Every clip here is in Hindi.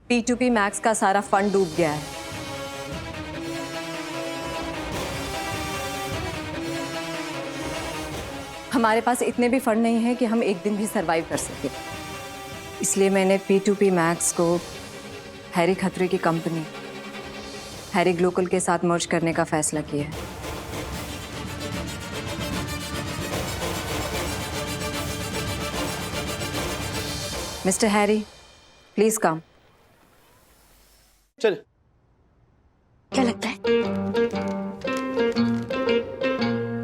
P2P मैक्स का सारा फंड डूब गया है। हमारे पास इतने भी फंड नहीं है कि हम एक दिन भी सरवाइव कर सके। इसलिए मैंने P2P मैक्स को हैरी खत्री की कंपनी हैरी ग्लोकल के साथ मर्ज करने का फैसला किया है। मिस्टर हैरी, प्लीज कम। चल। क्या लगता है?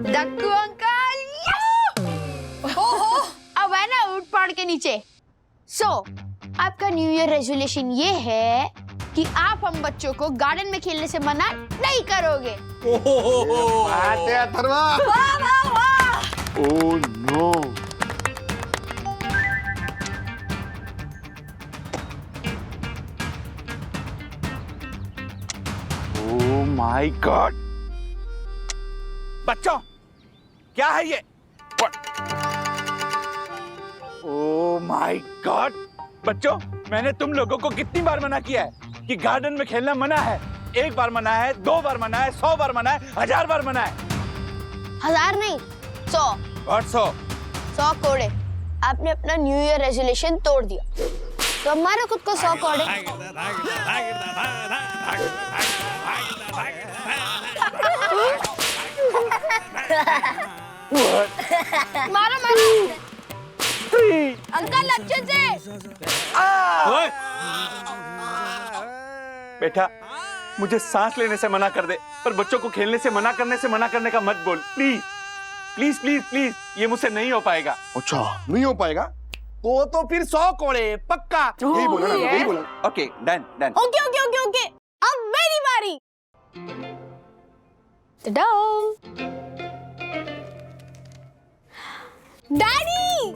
Dakku uncle, yes! ओहो, अब है ना उठ पड़ के नीचे। आपका न्यू ईयर रेजोल्यूशन ये है कि आप हम बच्चों को गार्डन में खेलने से मना नहीं करोगे। बात है अथर्वा। वाह वाह वाह! Oh no. Oh my God. बच्चों, क्या है ये? Oh my God. बच्चों, मैंने तुम लोगों को कितनी बार मना किया है कि गार्डन में खेलना मना है। 1 बार मना है, 2 बार मना है, 100 बार मना है, 1000 बार मना है। 1000 नहीं, 100। और 100 कोड़े। आपने अपना न्यू ईयर रेजोल्यूशन तोड़ दिया, तो हमारा खुद को 100 कोड़े। मारो मारो अंकल, अच्छे से। बेटा, मुझे सांस लेने से मना कर दे, पर बच्चों को खेलने से मना करने का मत बोल, प्लीज प्लीज प्लीज प्लीज। ये मुझसे नहीं हो पाएगा। अच्छा, नहीं हो पाएगा तो फिर 100 कोड़े पक्का। यही बोला ना, यही बोला। Okay, done done. Okay okay okay okay, अब मेरी बारी। डैडी।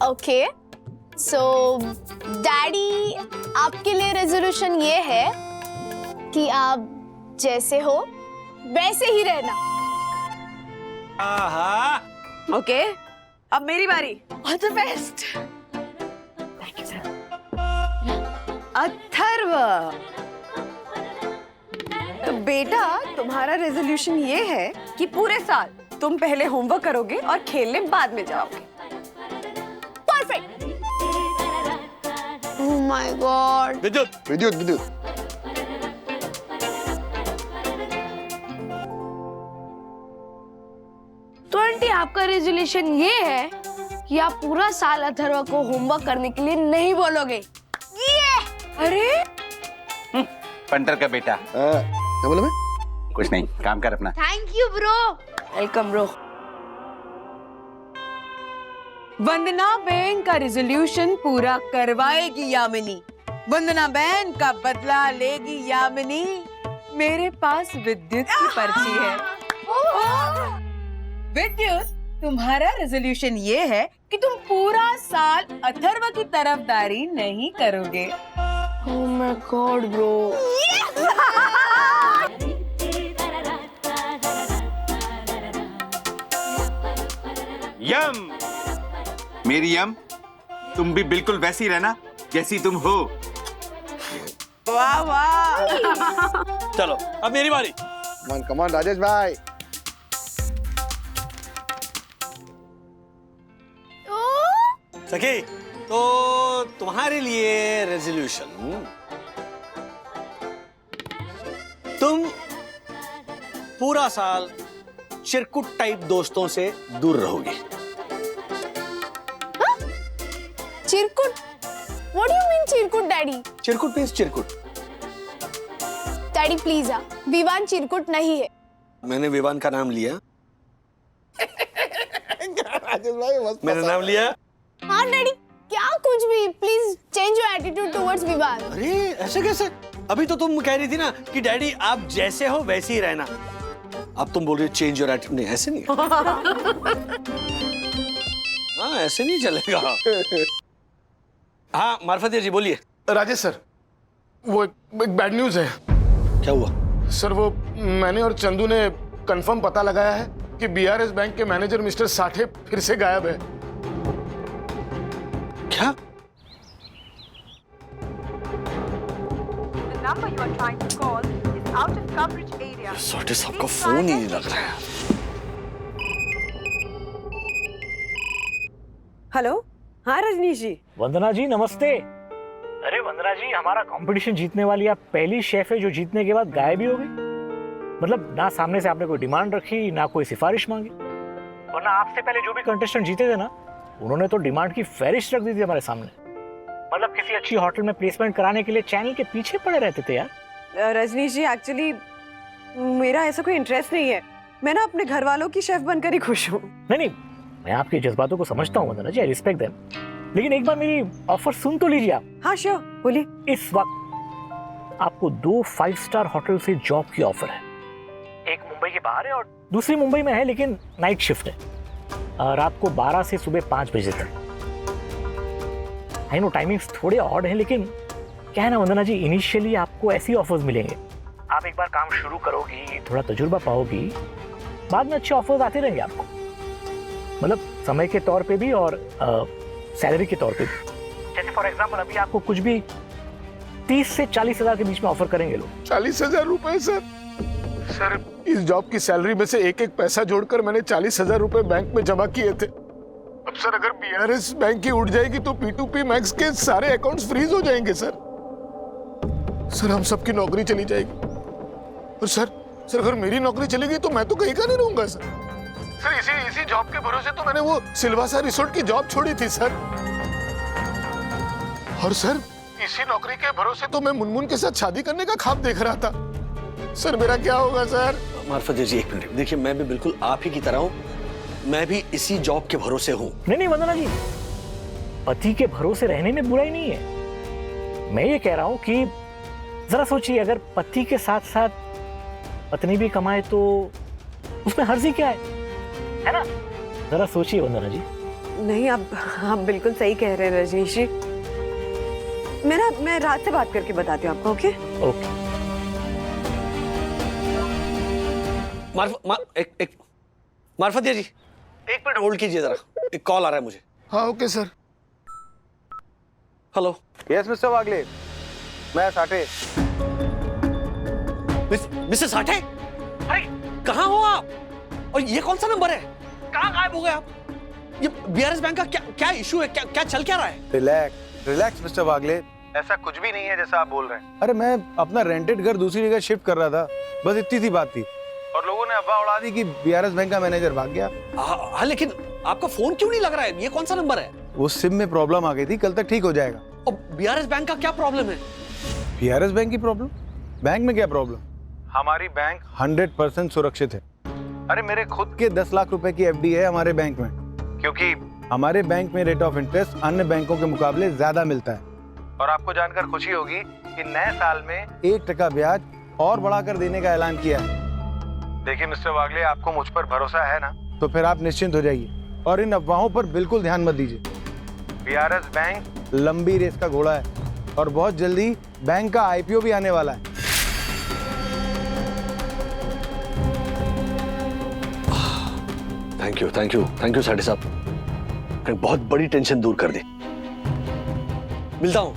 ओके, सो डैडी, आपके लिए रेजोल्यूशन ये है कि आप जैसे हो वैसे ही रहना। आहा। ओके, अब मेरी बारी। All the best. Thank you sir. Atharva, तो बेटा तुम्हारा रेजोल्यूशन ये है कि पूरे साल तुम पहले होमवर्क करोगे और खेलने बाद में जाओगे। परफेक्ट। Oh my God. विद्युत विद्युत विद्युत। तो आंटी, आपका रेजोल्यूशन ये है कि आप पूरा साल अथर्वा को होमवर्क करने के लिए नहीं बोलोगे। ये अरे पंटर का बेटा। क्या बोला मैं? कुछ नहीं, काम कर अपना। Thank you bro. Welcome bro. Vandana बहन का रेजोल्यूशन पूरा करवाएगी यामिनी। वंदना बहन का बदला लेगी यामिनी। मेरे पास विद्युत की पर्ची है। विद्युत, तुम्हारा रेजोल्यूशन ये है कि तुम पूरा साल अथर्व की तरफदारी नहीं करोगे। Oh my god bro. यम, मेरी यम, तुम भी बिल्कुल वैसी रहना जैसी तुम हो। वाह वाह। चलो, अब मेरी बारी। कमान राजेश भाई। सखी, तो तुम्हारे लिए रेजोल्यूशन, तुम पूरा साल चिरकुट टाइप दोस्तों से दूर रहोगे। चिरकुट? What do you mean चिरकुट डैडी? चिरकुट मीन्स चिरकुट। डैडी प्लीज विवान चिरकुट नहीं है। मैंने विवान का नाम लिया। राजेश भाई मस्त। मैंने नाम लिया। हाँ डैडी, क्या कुछ भी, please change your attitude towards Vivaan. अरे ऐसे कैसे? अभी तो तुम कह रही थी ना कि डैडी आप जैसे हो वैसे ही रहना। अब तुम बोल रही हो चेंज योर एटीट्यूड। नहीं, ऐसे नहीं। हाँ, ऐसे नहीं चलेगा। हाँ मार्फतिया जी बोलिए। राजेश सर, वो एक बैड न्यूज है। क्या हुआ? सर, वो मैंने और चंदू ने कंफर्म पता लगाया है कि बीआरएस बैंक के मैनेजर मिस्टर साठे फिर से गायब है। क्या? number you are trying to call is out of coverage area. सॉटे साहब का फोन ही नहीं लग रहा है। हेलो, हाँ रजनीश जी। वंदना जी नमस्ते। अरे वंदना जी, हमारा कंपटीशन जीतने वाली आप पहली शेफ है जो जीतने के बाद गायब ही हो गई। मतलब ना सामने से आपने कोई डिमांड रखी, ना कोई सिफारिश मांगी। वरना आपसे पहले जो भी कंटेस्टेंट जीते थे ना, उन्होंने तो डिमांड की फहरिस्त रख दी थी हमारे सामने। मतलब किसी अच्छी होटल में प्लेसमेंट कराने के लिए चैनल के पीछे पड़े रहते थे यार। रजनीश जी, एक्चुअली मेरा ऐसा कोई इंटरेस्ट नहीं है। मैं ना अपने घर वालों की शेफ बनकर ही खुश हूँ। नहीं, मैं आपके जज्बातों को समझता हूँ वंदना जी, आई रिस्पेक्ट देम। लेकिन एक बार मेरी ऑफर सुन तो लीजिए आप। हाँ श्योर, बोलिए। इस वक्त आपको 2 5 स्टार होटल से जॉब की ऑफर है। एक मुंबई के बाहर है और दूसरी मुंबई में है, लेकिन नाइट शिफ्ट है, रात को 12 से सुबह 5 बजे तक। आई नो टाइमिंग्स थोड़े ऑड हैं, लेकिन क्या है ना वंदना जी, इनिशियली आपको ऐसी ऑफर्स मिलेंगे। आप एक बार काम शुरू करोगी, थोड़ा तजुर्बा पाओगी, बाद में अच्छे ऑफर्स आते रहेंगे आपको। मतलब समय के तौर पे भी और सैलरी के तौर पे भी। जैसे फॉर एग्जांपल अभी आपको कुछ भी 30 से 40 हजार के बीच में ऑफर करेंगे लोग। 40,000 रुपए सर? सर इस जॉब की सैलरी में से एक एक पैसा जोड़कर मैंने 40,000 रुपए बैंक में जमा किए थे। अब सर अगर बीआरएस बैंक की उठ जाएगी तो P2P मैक्स के सारे अकाउंट्स फ्रीज हो जाएंगे सर। सर हम सबकी नौकरी चली जाएगी। और सर अगर मेरी नौकरी चलेगी तो मैं तो कहीं का नहीं रहूंगा सर। सर इसी जॉब के भरोसे तो मैंने वो सिल्वासा रिसोर्ट की जॉब छोड़ी थी सर। और सर इसी नौकरी के भरोसे तो मैं मुनमुन के साथ शादी करने का ख्वाब देख रहा था। सर मेरा क्या होगा सर? मार्फत जी एक मिनट देखिए, मैं भी बिल्कुल आप ही की तरह हूँ। मैं भी इसी जॉब के भरोसे हूँ। नहीं वंदना जी, पति के भरोसे रहने में बुराई नहीं है। मैं ये कह रहा हूँ कि जरा सोचिए, अगर पति के साथ साथ पत्नी भी कमाए तो उसमें हर्जी क्या है ना? जरा सोचिए वंदना जी। नहीं, आप बिल्कुल सही कह रहे हैं रजनीश जी। मैं रात से बात करके बताती हूँ आपको। Okay okay. मार्फत जी एक मिनट होल्ड कीजिए जरा, एक कॉल आ रहा है मुझे। हाँ okay sir. Hello. Yes mister Wagle, मैं साठे। मिस्टर साठे, अरे कहाँ हो आप? और ये कौन सा नंबर है? कहाँ गायब हो गए आप? ये बीआरएस बैंक का क्या इशू है? क्या चल क्या रहा है? रिलैक्स मिस्टर वागले, ऐसा कुछ भी नहीं है जैसा आप बोल रहे हैं। अरे मैं अपना रेंटेड घर दूसरी जगह शिफ्ट कर रहा था, बस इतनी सी बात थी। और लोगों ने अफवाह उड़ा दी कि बीआरएस बैंक का मैनेजर भाग गया। हाँ, लेकिन आपका फोन क्यों नहीं लग रहा है? ये कौन सा नंबर है? वो सिम में प्रॉब्लम आ गई थी, कल तक ठीक हो जाएगा। और बीआरएस बैंक का क्या प्रॉब्लम है? बीआरएस बैंक की प्रॉब्लम? बैंक में क्या प्रॉब्लम? हमारी बैंक 100% सुरक्षित है। अरे मेरे खुद के 10 लाख रुपए की एफडी है हमारे बैंक में, क्योंकि हमारे बैंक में रेट ऑफ इंटरेस्ट अन्य बैंकों के मुकाबले ज्यादा मिलता है। और आपको जानकर खुशी होगी कि नए साल में 1% ब्याज और बढ़ाकर देने का ऐलान किया है। देखिए मिस्टर वागले, आपको मुझ पर भरोसा है ना? तो फिर आप निश्चिंत हो जाइए और इन अफवाहों पर बिल्कुल ध्यान मत दीजिए। बीआरएस बैंक लंबी रेस का घोड़ा है और बहुत जल्दी बैंक का आईपीओ भी आने वाला है। थैंक यू साठे साहब, एक बहुत बड़ी टेंशन दूर कर दी। मिलता हूँ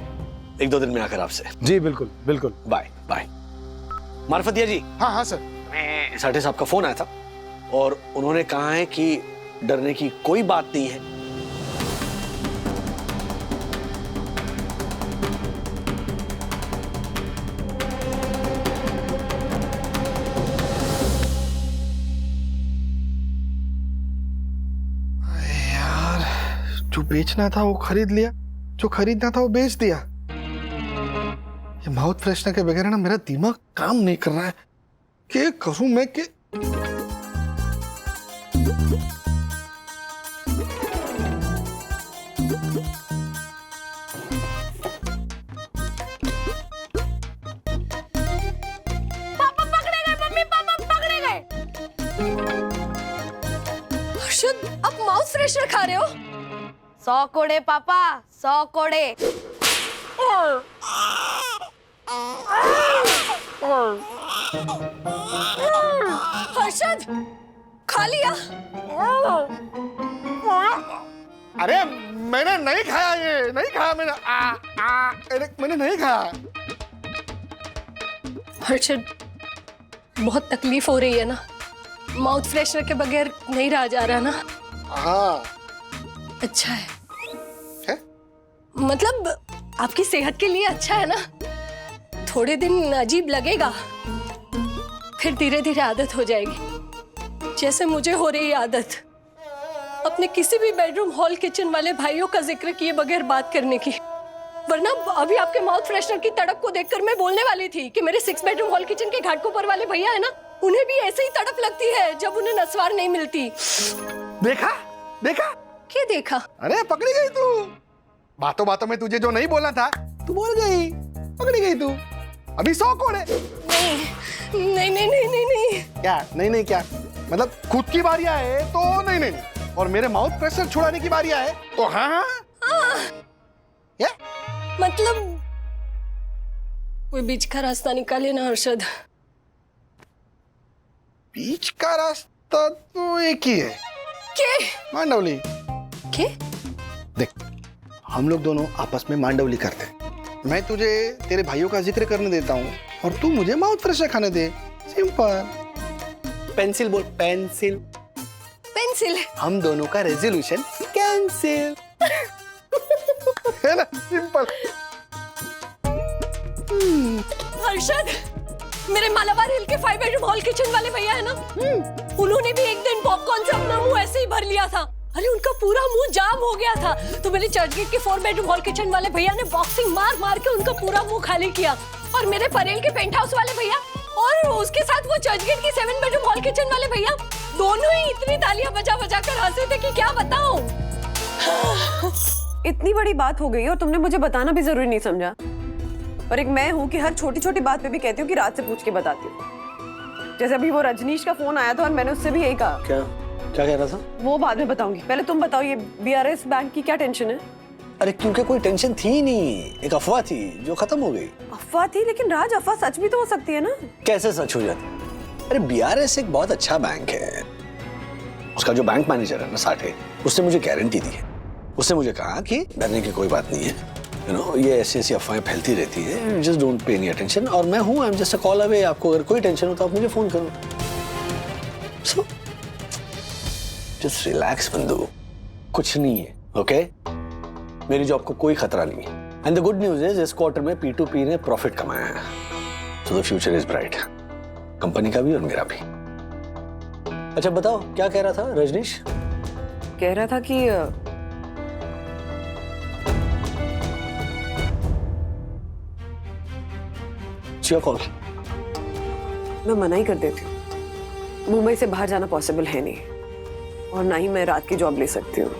1-2 दिन में आकर आपसे। जी बिल्कुल बिल्कुल। Bye bye. मार्फतिया जी। हाँ सर। अभी साठे साहब का फोन आया था और उन्होंने कहा है कि डरने की कोई बात नहीं है। यार, जो बेचना था वो खरीद लिया, जो खरीदना था वो बेच दिया। ये माउथ फ्रेशनर के बगैर ना मेरा दिमाग काम नहीं कर रहा है। क्या करूं मैं? कि पापा पकड़े गए, मम्मी पापा पकड़े गए। हर्षद, आप माउथ फ्रेशनर खा रहे हो? 100 कोड़े पापा, 100 कोड़े। हर्षद, खा लिया? अरे मैंने नहीं खाया, ये नहीं खाया मैंने। मैंने नहीं खाया। हर्षद, बहुत तकलीफ हो रही है ना, माउथ फ्रेशनर के बगैर नहीं रहा जा रहा ना। हाँ। अच्छा है, मतलब आपकी सेहत के लिए अच्छा है ना। थोड़े दिन अजीब लगेगा, फिर धीरे धीरे आदत हो जाएगी, जैसे मुझे हो रही आदत अपने किसी भी बेडरूम, हॉल, किचन वाले भाइयों का जिक्र किए बगैर बात करने की। वरना अभी आपके माउथ फ्रेशनर की तड़प को देखकर मैं बोलने वाली थी कि मेरे 6 बेडरूम हॉल किचन के घाटकोपर वाले भैया है ना, उन्हें भी ऐसे ही तड़प लगती है जब उन्हें नस्वार नहीं मिलती। देखा देखा क्या देखा? अरे पकड़ी गई तू, बातों बातों में तुझे जो नहीं बोलना था तू बोल गई, पकड़ी गई तू। अभी 100 कोड़े। नहीं नहीं नहीं नहीं नहीं नहीं। क्या नहीं नहीं क्या मतलब? खुद की बारी आए तो नहीं नहीं नहीं, और मेरे माउथ प्रेशर छुड़ाने की बारी आए तो हाँ हाँ। क्या मतलब कोई बीच का रास्ता निकाले ना हर्षद। बीच का रास्ता तो एक ही है। क्या? मांडवली। क्या? देख, हम लोग दोनों आपस में मांडवली करते हैं। मैं तुझे तेरे भाइयों का जिक्र करने देता हूँ और तू मुझे माउथ फ्रेशर खाने दे। सिंपल। पेंसिल बोल, पेंसिल। पेंसिल। हम दोनों का रेजोल्यूशन कैंसिल। है ना? सिंपल। हर्षद, मेरे मालाबार हिल के 5 बेडरूम हॉल किचन वाले भैया है ना, उन्होंने भी एक दिन पॉपकॉर्न से अपना मुंह ऐसे ही भर लिया था। अरे उनका पूरा मुंह जाम हो गया था, तो मेरे चर्चगेट के 4 बेडरूम हॉल किचन वाले भैया ने बॉक्सिंग मार मार के उनका पूरा मुंह खाली किया। और मेरे परेल के पेंट हाउस वाले भैया और उसके साथ वो चर्चगेट के 7 बेडरूम हॉल किचन वाले भैया, दोनों ही इतनी तालियां बजा बजा कर हंसे थे कि क्या बताऊं। इतनी बड़ी बात हो गई और तुमने मुझे बताना भी जरूरी नहीं समझा। और एक मैं हूँ कि हर छोटी छोटी बात पे भी कहती हूँ कि रात से पूछ के बताती हूँ। जैसे अभी वो रजनीश का फोन आया था और मैंने उससे भी यही कहा। क्या क्या कह रहा था? वो बाद में बताऊंगी, पहले तुम बताओ ये बीआरएस बैंक की क्या टेंशन है? अरे क्योंकि कोई टेंशन थी नहीं, एक अफवाह थी जो खत्म हो गई। अफवाह थी, लेकिन राज अफवाह सच भी तो हो सकती है ना। कैसे सच हो जाती? अरे बीआरएस एक बहुत अच्छा बैंक है। उसका जो बैंक मैनेजर है ना साठे, उसने मुझे गारंटी दी है। उसने मुझे कहा कि डरने की कोई बात नहीं है, यू नो, ये ऐसी अफवाहें फैलती रहती है, just don't pay any attention. और मैं हूँ, I am just a call away. आपको अगर कोई टेंशन हो तो आप मुझे फोन करो। सो जस्ट रिलैक्स बंधु, कुछ नहीं है, ओके? मेरी जॉब को कोई खतरा नहीं है। And the good news is इस क्वार्टर में P2P ने प्रॉफिट कमाया है, so the future is bright, company का भी और मेरा भी। अच्छा बताओ, क्या कह रहा था रजनीश? कह रहा था कि कॉल मैं मना ही कर देती हूँ। मुंबई से बाहर जाना पॉसिबल है नहीं, और ना ही मैं रात की जॉब ले सकती हूँ।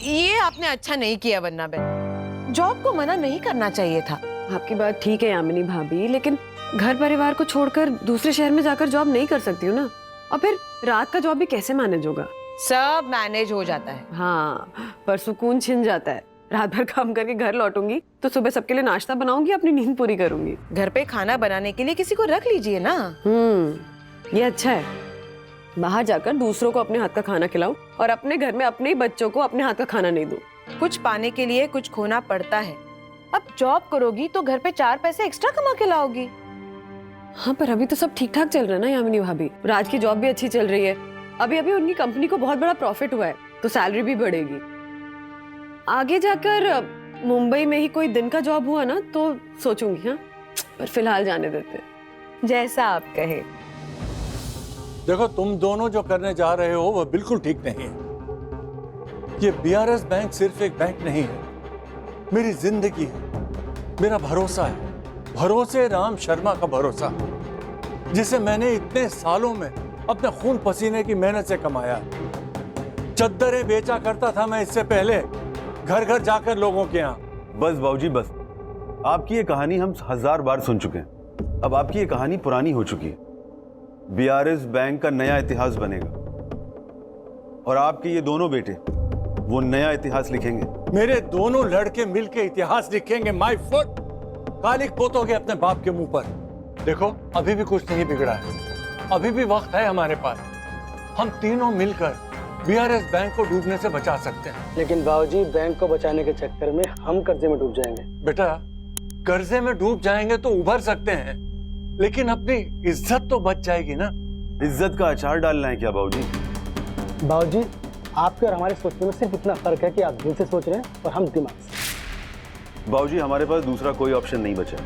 ये आपने अच्छा नहीं किया वरना बहन, जॉब को मना नहीं करना चाहिए था। आपकी बात ठीक है यामिनी भाभी, लेकिन घर परिवार को छोड़कर दूसरे शहर में जाकर जॉब नहीं कर सकती हूँ ना। और फिर रात का जॉब भी कैसे मैनेज होगा? सब मैनेज हो जाता है। हाँ, पर सुकून छिन जाता है। रात भर काम करके घर लौटूंगी तो सुबह सबके लिए नाश्ता बनाऊंगी, अपनी नींद पूरी करूंगी। घर पे खाना बनाने के लिए किसी को रख लीजिए ना। ये अच्छा है। बाहर जाकर दूसरों को अपने हाथ का खाना खिलाऊं और अपने घर में अपने ही बच्चों को अपने हाथ का खाना नहीं दूं। कुछ पाने के लिए कुछ खोना पड़ता है। अब जॉब करोगी तो घर पे 4 पैसे एक्स्ट्रा कमा के लाओगी। हाँ, पर अभी तो सब ठीक ठाक चल रहा है ना यामिनी भाभी। राज की जॉब भी अच्छी चल रही है। अभी अभी उनकी कंपनी को बहुत बड़ा प्रॉफिट हुआ है, तो सैलरी भी बढ़ेगी। आगे जाकर मुंबई में ही कोई दिन का जॉब हुआ ना तो सोचूंगी। हाँ, पर फिलहाल जाने देते, जैसा आप कहे। देखो, तुम दोनों जो करने जा रहे हो वो बिल्कुल ठीक नहीं है। ये बीआरएस बैंक सिर्फ एक बैंक नहीं है, मेरी जिंदगी है, मेरा भरोसा है। भरोसे राम शर्मा का भरोसा, जिसे मैंने इतने सालों में अपने खून पसीने की मेहनत से कमाया। चद्दरें बेचा करता था मैं इससे पहले, घर घर जाकर लोगों के यहाँ। बस बाबूजी बस, आपकी ये कहानी हम 1000 बार सुन चुके हैं। अब आपकी ये कहानी पुरानी हो चुकी है। बीआरएस बैंक का नया इतिहास बनेगा और आपके ये दोनों बेटे वो नया इतिहास लिखेंगे। मेरे दोनों लड़के मिलके इतिहास लिखेंगे। माय फुट, कालिक पोतोगे अपने बाप के मुंह पर। देखो, अभी भी कुछ नहीं बिगड़ा है, अभी भी वक्त है हमारे पास। हम तीनों मिलकर बीआरएस बैंक को डूबने से बचा सकते हैं। लेकिन बाबूजी, बैंक को बचाने के चक्कर में हम कर्जे में डूब जाएंगे। बेटा, कर्जे में डूब जाएंगे तो उभर सकते हैं, लेकिन अपनी इज्जत तो बच जाएगी ना। इज्जत का अचार डालना है क्या बाबूजी? बाबूजी, आपके और हमारे सोचने में सिर्फ इतना फर्क है कि आप दिल से सोच रहे हैं और हम दिमाग से। बाबूजी, हमारे पास दूसरा कोई ऑप्शन नहीं बचा,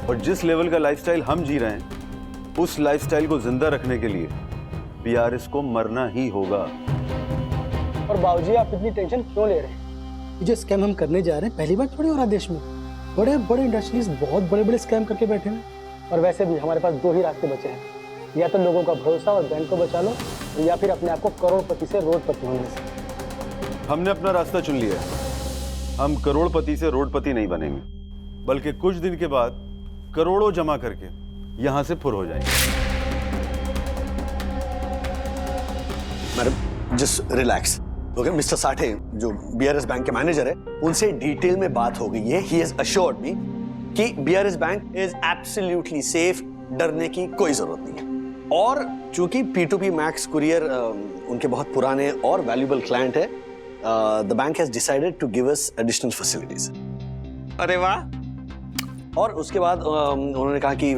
और जिस लेवल का लाइफस्टाइल हम जी रहे हैं उस लाइफस्टाइल को जिंदा रखने के लिए बीआरएस को मरना ही होगा। और बाबूजी, आप इतनी टेंशन क्यों ले रहे हैं? ये जो स्कैम हम करने जा रहे हैं पहली बार थोड़ी हो रहा देश में। बड़े बड़े इंडस्ट्रीज बहुत बड़े बड़े स्कैम करके बैठे हैं। और वैसे भी हमारे पास 2 ही रास्ते बचे हैं, या तो लोगों का भरोसा और बैंक को बचा लो, या फिर अपने आप को करोड़पति से रोडपति होने से। हमने अपना रास्ता चुन लिया है। हम करोड़पति से रोडपति नहीं बनेंगे, बल्कि कुछ दिन के बाद करोड़ों जमा करके यहां से फुर हो जाएंगे। Madam, just relax. Okay, mister Sathe जो बीआरएस बैंक के मैनेजर है, उनसे डिटेल में बात हो गई है। ही हैज अश्योर्ड मी कि BRS bank is absolutely safe, डरने की कोई जरूरत नहीं है। और चूंकि P2P मैक्स कुरियर उनके बहुत पुराने और वैल्यूएबल क्लाइंट है, the bank has decided to give us additional facilities. अरे वाह। और उसके बाद उन्होंने कहा कि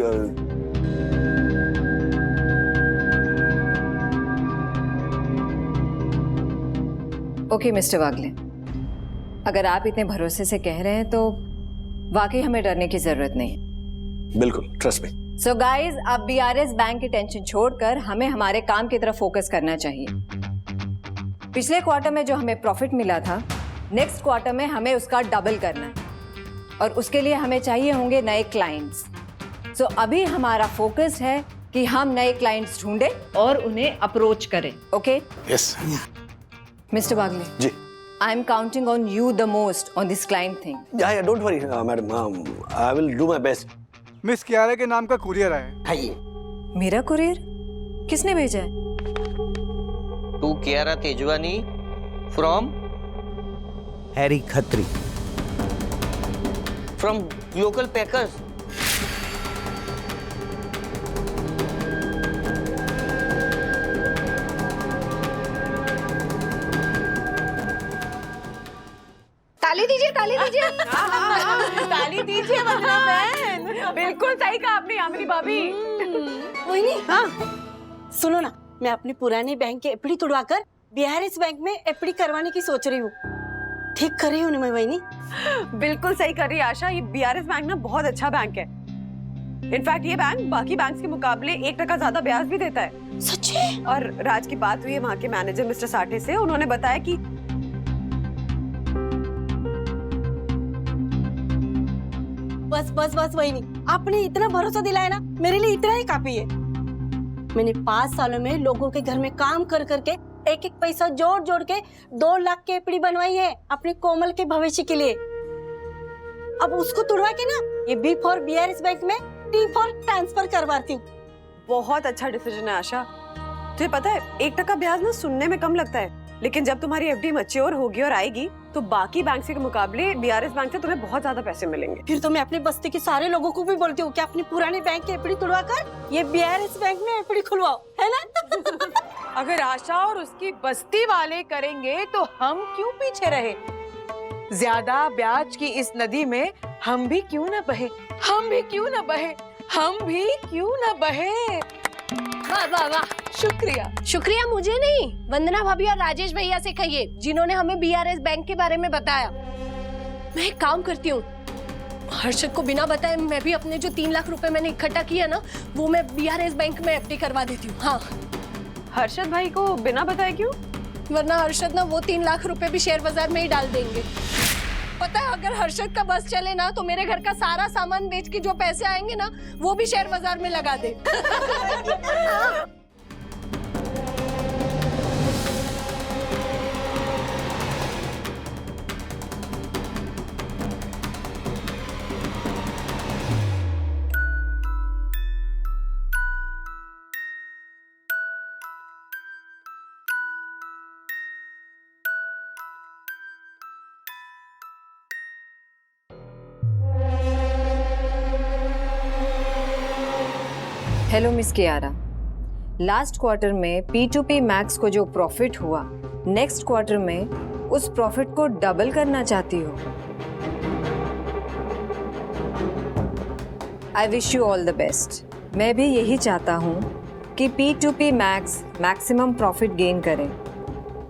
ओके मिस्टर वागले, अगर आप इतने भरोसे से कह रहे हैं तो वाकई हमें डरने की जरूरत नहीं। बिल्कुल, ट्रस्ट मी। सो गाइज, अब बीआरएस बैंक की टेंशन छोड़कर हमें हमारे काम की तरफ फोकस करना चाहिए। पिछले क्वार्टर में जो हमें प्रॉफिट मिला था, नेक्स्ट क्वार्टर में हमें उसका डबल करना है, और उसके लिए हमें चाहिए होंगे नए क्लाइंट्स। सो अभी हमारा फोकस है कि हम नए क्लाइंट्स ढूंढें और उन्हें अप्रोच करें। Okay? Yes. Mister Wagle ji, I am counting on you the most on this client thing. या don't worry madam, I will do my best. Miss Kiara के नाम का कुरियर आया है। मेरा कुरियर किसने भेजा है? To Kiara Tejwani from Harry Khatri from local packers. ताली दीजिए, ताली दीजिए। ताली दीजिए वंदना बहन। बिल्कुल सही कहा आपने यामिनी भाभी। वही नहीं। हाँ, सुनो ना, मैं अपनी पुरानी बैंक के एफडी तुड़वाकर बीआरएस बैंक में एफडी करवाने की सोच रही हूँ। ठीक कर रही हूँ ना मैं वही? बिल्कुल सही कर रही है आशा। ये बीआरएस बैंक ना बहुत अच्छा बैंक है। इनफैक्ट ये बैंक बाकी बैंक के मुकाबले 1% ज्यादा ब्याज भी देता है। सच्ची? और राज की बात हुई है वहाँ के मैनेजर मिस्टर साठे से। उन्होंने बताया कि बस बस बस वही नहीं, आपने इतना भरोसा दिलाया ना, मेरे लिए इतना ही काफी है। मैंने 5 सालों में लोगों के घर में काम कर करके एक एक पैसा जोड़ जोड़ के 2 लाख की एफडी बनवाई है अपने कोमल के भविष्य के लिए। अब उसको तुड़वा के ना ये बी फॉर बीआरएस बैंक में टी फॉर ट्रांसफर करवाती हूँ। बहुत अच्छा डिसीजन है आशा। तुझे पता है 1% ब्याज ना सुनने में कम लगता है, लेकिन जब तुम्हारी एफडी मैच्योर होगी और आएगी तो बाकी बैंक के मुकाबले बीआरएस बैंक से तुम्हें बहुत ज्यादा पैसे मिलेंगे। फिर तो मैं अपनी बस्ती के सारे लोगों को भी बोलती हूँ कि अपनी पुरानी बैंक की एफडी तुड़वा कर ये बीआरएस बैंक में एफडी खुलवाओ, है ना? अगर आशा और उसकी बस्ती वाले करेंगे तो हम क्यों पीछे रहे? ज्यादा ब्याज की इस नदी में हम भी क्यों न बहे, हम भी क्यों न बहे, हम भी क्यों न बहे। वाह वाह वाह, शुक्रिया। शुक्रिया मुझे नहीं, वंदना भाभी और राजेश भैया से कहिए जिन्होंने हमें बीआरएस बैंक के बारे में बताया। मैं एक काम करती हूँ, हर्षद को बिना बताए मैं भी अपने जो 3 लाख रुपए मैंने इकट्ठा किया ना, वो मैं बीआरएस बैंक में एफडी करवा देती हूँ। हाँ। हर्षद भाई को बिना बताए क्यों? वरना हर्षद ना वो 3 लाख रुपए भी शेयर बाजार में ही डाल देंगे। पता है, अगर हर्षद का बस चले ना तो मेरे घर का सारा सामान बेच के जो पैसे आएंगे ना वो भी शेयर बाजार में लगा दे। Hello miss Kiara, last quarter में P2P मैक्स को जो प्रॉफिट हुआ, नेक्स्ट क्वार्टर में उस प्रॉफिट को डबल करना चाहती हो। I wish you all the best. मैं भी यही चाहता हूँ कि P2P max maximum profit gain करें,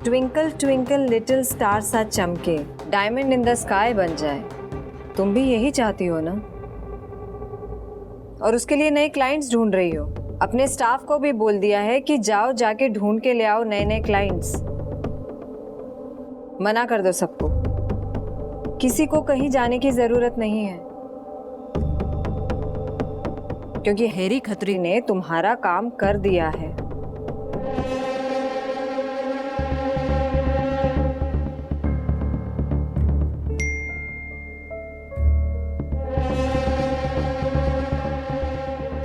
ट्विंकल ट्विंकल लिटिल स्टार सा चमके, डायमंड इन द स्काई बन जाए। तुम भी यही चाहती हो ना? और उसके लिए नए क्लाइंट्स ढूंढ रही हो। अपने स्टाफ को भी बोल दिया है कि जाओ जाके ढूंढ के ले आओ नए नए क्लाइंट्स। मना कर दो सबको, किसी को कहीं जाने की जरूरत नहीं है, क्योंकि हैरी खत्री ने तुम्हारा काम कर दिया है।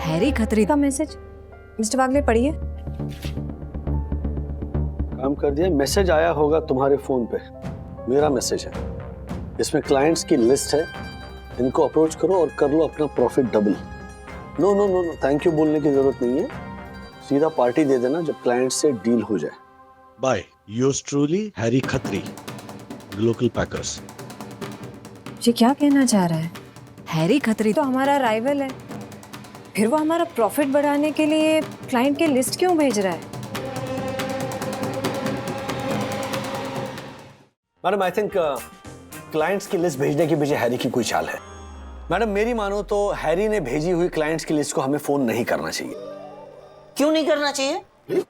हैरी खत्री का मैसेज। मिस्टर वागले पढ़िए। काम कर दिया। मैसेज आया होगा तुम्हारे फोन पे, मेरा मैसेज है। इसमें क्लाइंट्स की लिस्ट है, इनको अप्रोच करो और कर लो अपना profit double. No no no no, thank you बोलने की जरूरत नहीं है, सीधा पार्टी दे देना जब क्लाइंट से डील हो जाए। Bye yours truly Harry Khatri, local packers. ये क्या कहना चाह रहा है? हैरी खत्री तो हमारा राइवल है, फिर वो हमारा प्रॉफिट बढ़ाने के लिए क्लाइंट की लिस्ट क्यों भेज रहा है? मैडम आई थिंक क्लाइंट्स की लिस्ट भेजने के पीछे हैरी की कोई चाल है। मैडम मेरी मानो तो हैरी ने भेजी हुई क्लाइंट्स की लिस्ट को हमें फोन नहीं करना चाहिए। क्यों नहीं करना चाहिए?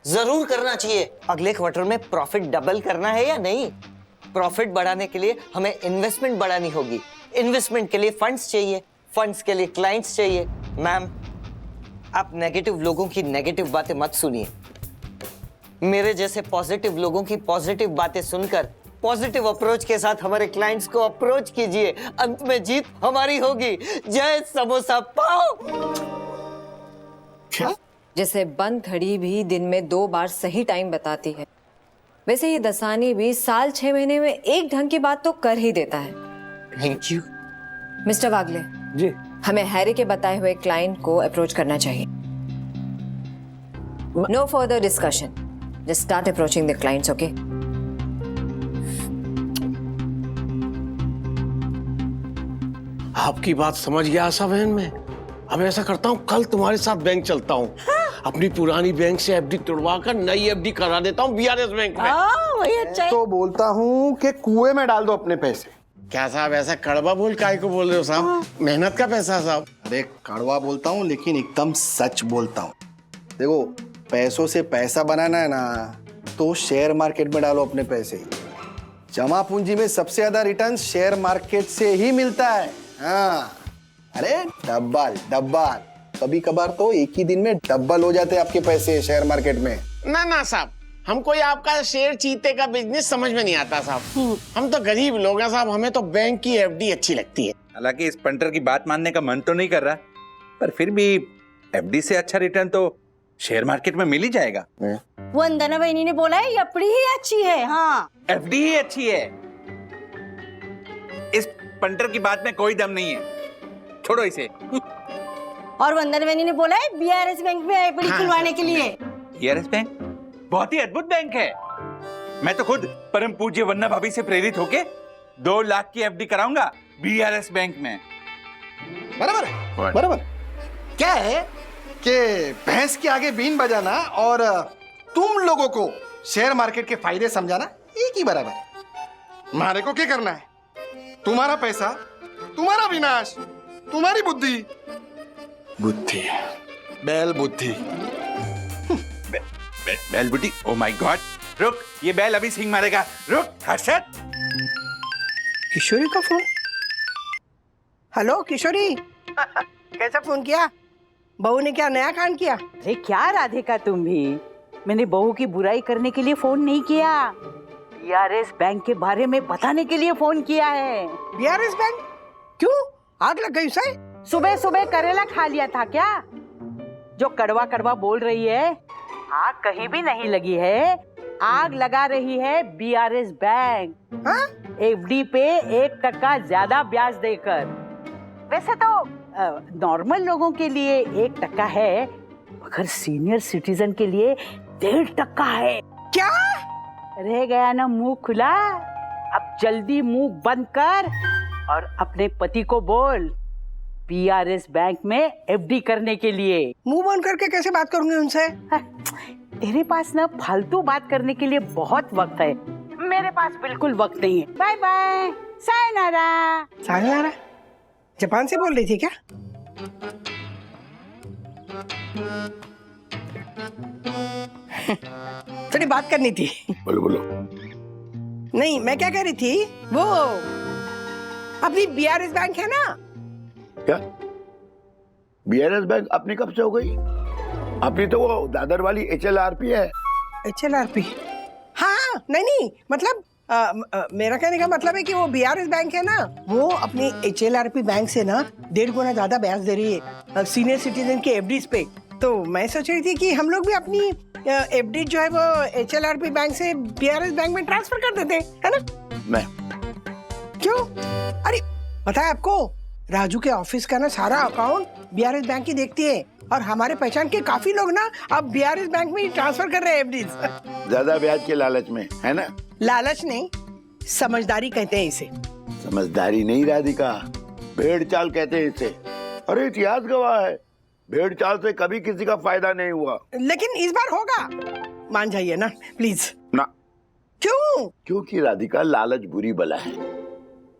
जरूर करना चाहिए। अगले क्वार्टर में प्रॉफिट डबल करना है या नहीं? प्रॉफिट बढ़ाने के लिए हमें इन्वेस्टमेंट बढ़ानी होगी, इन्वेस्टमेंट के लिए फंड्स चाहिए, फंड्स के लिए क्लाइंट्स चाहिए। मैम आप नेगेटिव लोगों की नेगेटिव बातें मत सुनिए, मेरे जैसे पॉजिटिव लोगों की पॉजिटिव बातें सुनकर पॉजिटिव अप्रोच के साथ हमारे क्लाइंट्स को अप्रोच कीजिए, अंत में जीत हमारी होगी। जय समोसा पाव। क्या? जैसे बंद घड़ी भी दिन में 2 बार सही टाइम बताती है, वैसे ये दसानी भी साल 6 महीने में एक ढंग की बात तो कर ही देता है। Thank you. मिस्टर वागले जी, हमें हैरी के बताए हुए क्लाइंट को अप्रोच करना चाहिए। No further discussion, just start approaching the clients, okay? आपकी बात समझ गया आशा बहन मैं। अब ऐसा करता हूँ, कल तुम्हारे साथ बैंक चलता हूँ। अपनी पुरानी बैंक से एफडी तुड़वा कर नई एफडी करा देता हूँ बीआरएस बैंक में। वही अच्छा है। तो बोलता हूँ कि कुएं में डाल दो अपने पैसे। क्या साहब ऐसा कड़वा बोल काहे को बोल रहे हो साहब? मेहनत का पैसा साहब। अरे कड़वा बोलता हूँ लेकिन एकदम सच बोलता हूँ। देखो पैसों से पैसा बनाना है ना तो शेयर मार्केट में डालो अपने पैसे। जमा पूंजी में सबसे ज्यादा रिटर्न शेयर मार्केट से ही मिलता है। हाँ अरे डबल डबल, कभी कभार तो एक ही दिन में डबल हो जाते हैं आपके पैसे शेयर मार्केट में। ना ना साहब, हमको ये आपका शेयर चीते का बिजनेस समझ में नहीं आता साहब। हम तो गरीब लोग हैं साहब, हमें तो बैंक की एफडी अच्छी लगती है। हालांकि इस पंटर की बात मानने का मन तो नहीं कर रहा, पर फिर भी एफडी से अच्छा रिटर्न तो शेयर मार्केट में मिल ही जाएगा। वंदना बहनी ने बोला है एफडी ही अच्छी है। हाँ एफडी ही अच्छी है। इस पंटर की बात में कोई दम नहीं है, छोड़ो इसे। और वंदना बहनी ने बोला है बीआरएस बैंक में एफडी खुलवाने के लिए। बीआरएस बैंक बहुत ही अद्भुत बैंक है। मैं तो खुद परम पूज्य वन्ना भाभी से प्रेरित होके 2 लाख की एफडी कराऊंगा बीआरएस बैंक में। बराबर है, बराबर। क्या है कि भैंस के आगे बीन बजाना और तुम लोगों को शेयर मार्केट के फायदे समझाना एक ही बराबर है। मारे को क्या करना है? तुम्हारा पैसा, तुम्हारा विनाश, तुम्हारी बुद्धि। बुद्धि, बैल बुद्धि। बैल बुद्धि? ओ माय गॉड, रुक, ये बैल अभी सिंग मारेगा। रुक हर्षद। किशोरी का फोन। हेलो किशोरी, कैसा फोन किया? बहू ने क्या नया कांड किया? अरे क्या राधिका, तुम भी, मैंने बहू की बुराई करने के लिए फोन नहीं किया, बीआरएस बैंक के बारे में बताने के लिए फोन किया है। BRS bank? क्यों, आग लग गई उसे? सुबह सुबह करेला खा लिया था क्या? जो कड़वा कड़वा बोल रही है, आग कहीं भी नहीं लगी है, आग लगा रही है बीआरएस बैंक। एफडी पे 1% ज्यादा ब्याज देकर। वैसे तो नॉर्मल लोगों के लिए 1% है, मगर सीनियर सिटीजन के लिए 1.5% है। क्या रह गया ना मुंह खुला? अब जल्दी मुंह बंद कर और अपने पति को बोल बीआरएस बैंक में एफडी करने के लिए। मुंह बंद करके कैसे बात करूंगी उनसे? तेरे पास ना फालतू बात करने के लिए बहुत वक्त है, मेरे पास बिल्कुल वक्त नहीं है। बाय बाय, सायनारा। सायनारा? जापान से बोल रही थी क्या? थोड़ी बात करनी थी। बोलो बोलो। नहीं, मैं क्या कह रही थी, वो अपनी बीआरएस बैंक है ना? क्या बीआरएस बैंक अपनी कब से हो गई? अपनी तो वो दादर वाली एचएलआरपी है। एचएलआरपी? हाँ, नहीं मतलब मेरा कहने का मतलब है कि वो बीआरएस बैंक है ना, वो अपनी एचएलआरपी बैंक से ना 1.5 गुना ज्यादा ब्याज दे रही है सीनियर सिटीजन के एफडीज पे। तो मैं सोच रही थी कि हम लोग भी अपनी एफडी जो है वो एचएलआरपी बैंक से बीआरएस बैंक में ट्रांसफर कर देते, है ना? मैं क्यों? अरे पता है आपको, राजू के ऑफिस का ना सारा अकाउंट बीआरएस बैंक ही देखती है और हमारे पहचान के काफी लोग ना अब बीआरएस बैंक में ही ट्रांसफर कर रहे हैं एफडीज। ज्यादा ब्याज के लालच में, है ना? लालच नहीं, समझदारी कहते हैं इसे। समझदारी नहीं राधिका, भेड़ चाल कहते हैं इसे। अरे इतिहास गवाह है, भेड़ चाल से कभी किसी का फायदा नहीं हुआ। लेकिन इस बार होगा, मान जाइए ना प्लीज। ना। क्यों? क्योंकि राधिका लालच बुरी बला है।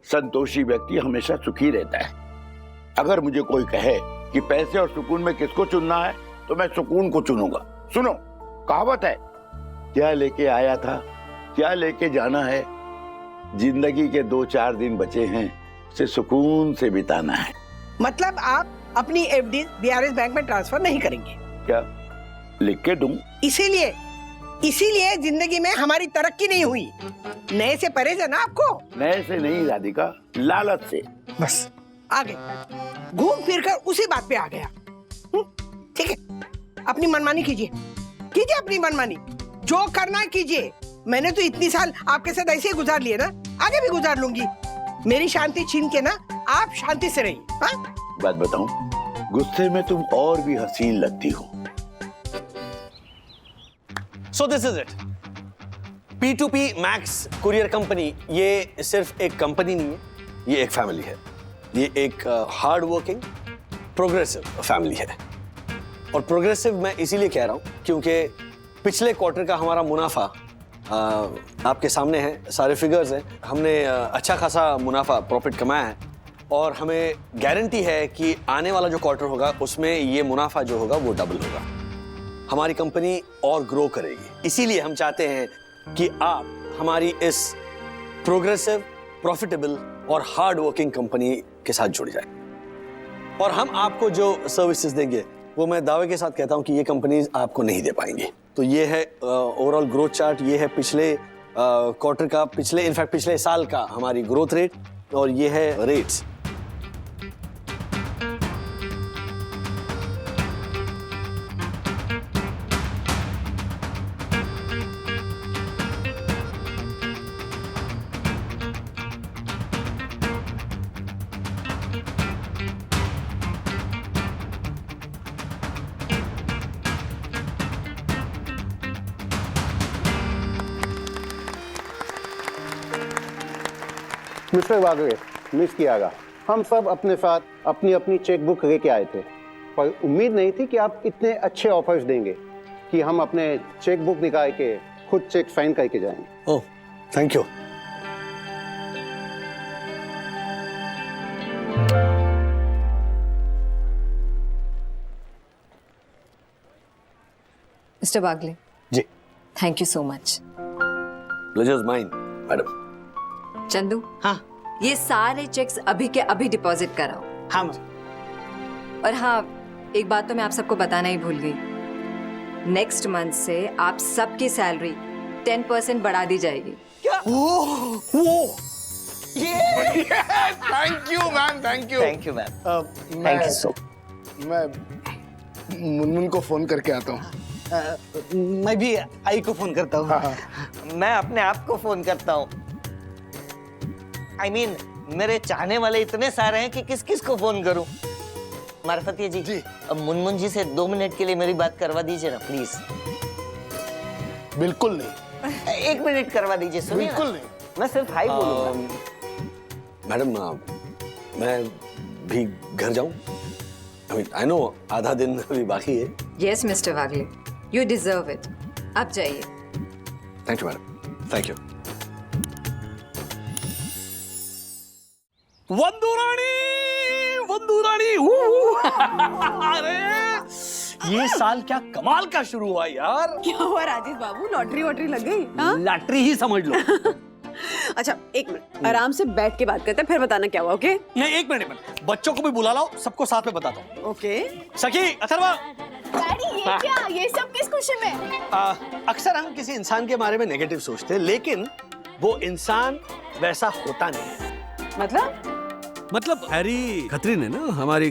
संतोषी व्यक्ति हमेशा सुखी रहता है। अगर मुझे कोई कहे कि पैसे और सुकून में किसको चुनना है, तो मैं सुकून को चुनूंगा। सुनो, कहावत है, क्या लेके आया था क्या लेके जाना है, जिंदगी के 2-4 दिन बचे हैं, उसे सुकून से बिताना है। मतलब आप अपनी एफडी बीआरएस बैंक में ट्रांसफर नहीं करेंगे? क्या लिख के दूं? इसीलिए जिंदगी में हमारी तरक्की नहीं हुई। नए से परहेज है ना आपको? नए से नहीं राधिका, लालच से। बस आगे घूम फिर कर उसी बात पे आ गया। ठीक है, अपनी मनमानी कीजिए अपनी मनमानी, जो करना है कीजिए। मैंने तो इतनी साल आपके साथ ऐसे ही गुजार लिए ना, आगे भी गुजार लूंगी। मेरी शांति छीन के ना आप शांति से रहिए। हाँ? बात बताऊं, गुस्से में तुम और भी हसीन लगती हो। So this is it. P2P Max courier company ये सिर्फ एक कंपनी नहीं है, ये एक फैमिली है। ये एक हार्ड वर्किंग प्रोग्रेसिव फैमिली है। और प्रोग्रेसिव मैं इसीलिए कह रहा हूँ क्योंकि पिछले क्वार्टर का हमारा मुनाफा आपके सामने है, सारे फिगर्स हैं। हमने अच्छा खासा मुनाफा प्रॉफिट कमाया है और हमें गारंटी है कि आने वाला जो क्वार्टर होगा उसमें ये मुनाफा जो होगा वो डबल होगा। हमारी कंपनी और ग्रो करेगी। इसीलिए हम चाहते हैं कि आप हमारी इस प्रोग्रेसिव, प्रॉफिटेबल और हार्ड वर्किंग कंपनी के साथ जुड़ जाए। और हम आपको जो सर्विसेज देंगे वो मैं दावे के साथ कहता हूं कि ये कंपनीज आपको नहीं दे पाएंगी। तो ये है ओवरऑल ग्रोथ चार्ट, ये है पिछले क्वार्टर का, इनफैक्ट पिछले साल का हमारी ग्रोथ रेट, और ये है रेट्स। मिस्टर वागरे, मिस कियागा, हम सब अपने साथ अपनी अपनी चेकबुक लेके आए थे, पर उम्मीद नहीं थी कि आप इतने अच्छे ऑफर्स देंगे कि हम अपने चेकबुक निकाल के खुद चेक साइन करके जाएंगे। ओह, thank you. Mister Bagle ji, thank you so much. Pleasure is mine madam. Chandu, हाँ, ये सारे चेक्स अभी के अभी डिपॉजिट कराओ। हाँ। और हाँ, एक बात तो मैं आप सबको बताना ही भूल गई, नेक्स्ट मंथ से आप सबकी सैलरी 10% बढ़ा दी जाएगी। क्या? वो ये thank you ma'am, thank you. Thank you ma'am, thank you सो। मैं मुनमुन को फोन करके आता हूँ। मैं भी आई को फोन करता हूँ। मैं अपने आप को फोन करता हूँ। I mean, मेरे चाहने वाले इतने सारे हैं कि किस किस को फोन करूं। मार्फतिया जी, अब मुनमुन जी से 2 मिनट के लिए मेरी बात करवा दीजिए ना प्लीज। बिल्कुल नहीं। 1 मिनट करवा दीजिए, सुनिए ना। बिल्कुल नहीं। मैं सिर्फ हाई बोलूंगा। मैडम, मैं भी घर जाऊं? आई नो आधा दिन अभी बाकी है। Yes mister Wagle, you deserve it. अब जाइए। Thank you madam, thank you. Vandu रानी अरे ये साल क्या कमाल का शुरू हुआ यार। क्या हुआ राजेश बाबू, लॉटरी वॉटरी लग गई? हाँ? लॉटरी ही समझ लो। अच्छा 1 मिनट, आराम से बैठ के बात करते हैं, फिर बताना क्या हुआ। ओके नहीं, 1 मिनट, बच्चों को भी बुला लाओ, सबको साथ में बताता हूँ। ओके। सखी, अथर्वा। डैडी ये क्या, ये सब किस खुशी में? अक्सर हम किसी इंसान के बारे में नेगेटिव सोचते हैं, लेकिन वो इंसान वैसा होता नहीं है। मतलब हैरी खत्री ने ना हमारी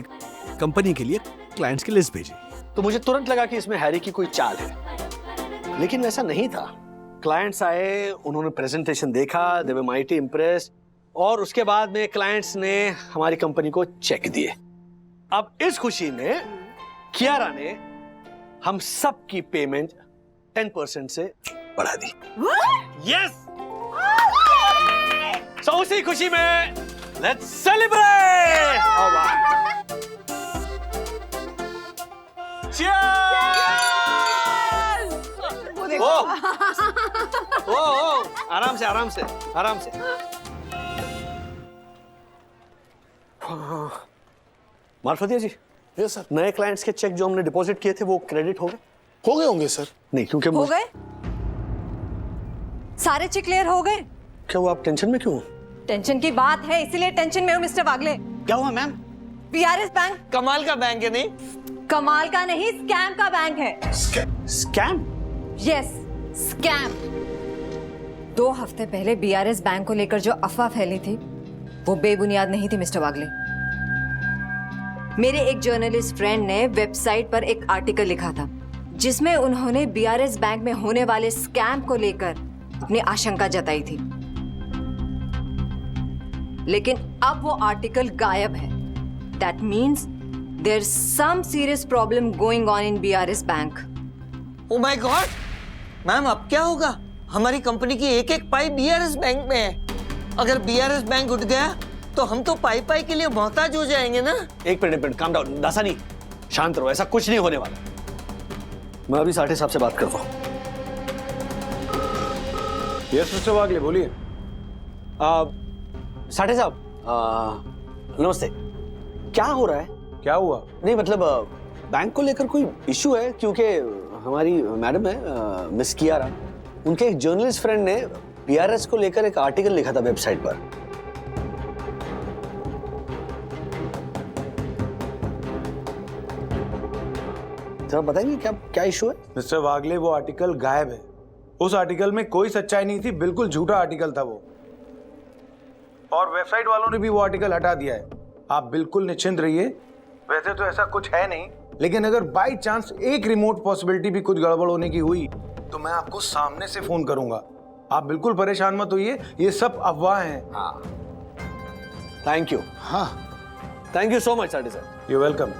कंपनी के लिए क्लाइंट्स की लिस्ट भेजी, तो मुझे तुरंत लगा कि इसमें हैरी की कोई चाल है, लेकिन वैसा नहीं था। क्लाइंट्स आए, उन्होंने प्रेजेंटेशन देखा, दे वर माइटी इम्प्रेस्ड, और उसके बाद में क्लाइंट्स ने हमारी कंपनी को चेक दिए। अब इस खुशी में कियारा ने हम सब की पेमेंट 10% से बढ़ा दी। यस, सो उसी खुशी में लेट्स सेलिब्रेट। ऑलराइट, ओ, आराम से आराम से आराम से। मार्फतिया जी। Yes sir. नए क्लाइंट्स के चेक जो हमने डिपॉजिट किए थे वो क्रेडिट हो गए? हो गए होंगे सर। नहीं, क्योंकि हो गए सारे चेक क्लियर हो गए। क्या हुआ, आप टेंशन में क्यों? टेंशन की बात है, इसीलिए टेंशन में हूँ मिस्टर वागले। क्या हुआ मैम? बीआरएस बैंक कमाल का बैंक है। नहीं कमाल का नहीं, स्कैम का बैंक है। स्कैम? Yes, scam. 2 हफ्ते पहले बीआरएस बैंक को लेकर जो अफवाह फैली थी वो बेबुनियाद नहीं थी मिस्टर वागले। मेरे एक जर्नलिस्ट फ्रेंड ने वेबसाइट पर एक आर्टिकल लिखा था जिसमें उन्होंने बीआरएस बैंक में होने वाले स्कैम को लेकर अपनी आशंका जताई थी, लेकिन अब वो आर्टिकल गायब है। That means there some serious problem going on in BRS bank. Oh my God ma'am, अब क्या होगा? हमारी कंपनी की एक एक पाई बीआरएस बैंक में है। अगर बीआरएस बैंक उठ गया तो हम तो पाई पाई के लिए मोहताज हो जाएंगे ना। एक मिनट, काम डाउन। दासानी, शांत रहो, ऐसा कुछ नहीं होने वाला। मैं अभी साठे साहब से बात करता हूँ। यस मिस्टर वागले, बोलिए। साठे साहब, नमस्ते। क्या हो रहा है? क्या हुआ? नहीं मतलब बैंक को लेकर कोई इशू है? क्योंकि हमारी मैडम है मिस कियारा, उनके एक जर्नलिस्ट फ्रेंड ने बीआरएस को लेकर एक आर्टिकल लिखा था वेबसाइट पर। जरा बताएंगे क्या क्या इशू है? मिस्टर वागले, वो आर्टिकल गायब है। उस आर्टिकल में कोई सच्चाई नहीं थी, बिल्कुल झूठा आर्टिकल था वो, और वेबसाइट वालों ने भी वो आर्टिकल हटा दिया है। आप बिल्कुल निश्चिंत रहिए। वैसे तो ऐसा कुछ है नहीं, लेकिन अगर बाय चांस एक रिमोट पॉसिबिलिटी भी कुछ गड़बड़ होने की हुई तो मैं आपको सामने से फोन करूंगा। आप बिल्कुल परेशान मत होइए, ये सब अफवाह हैं। हाँ, थैंक यू। हाँ, thank you so much Sathe साहब। You welcome.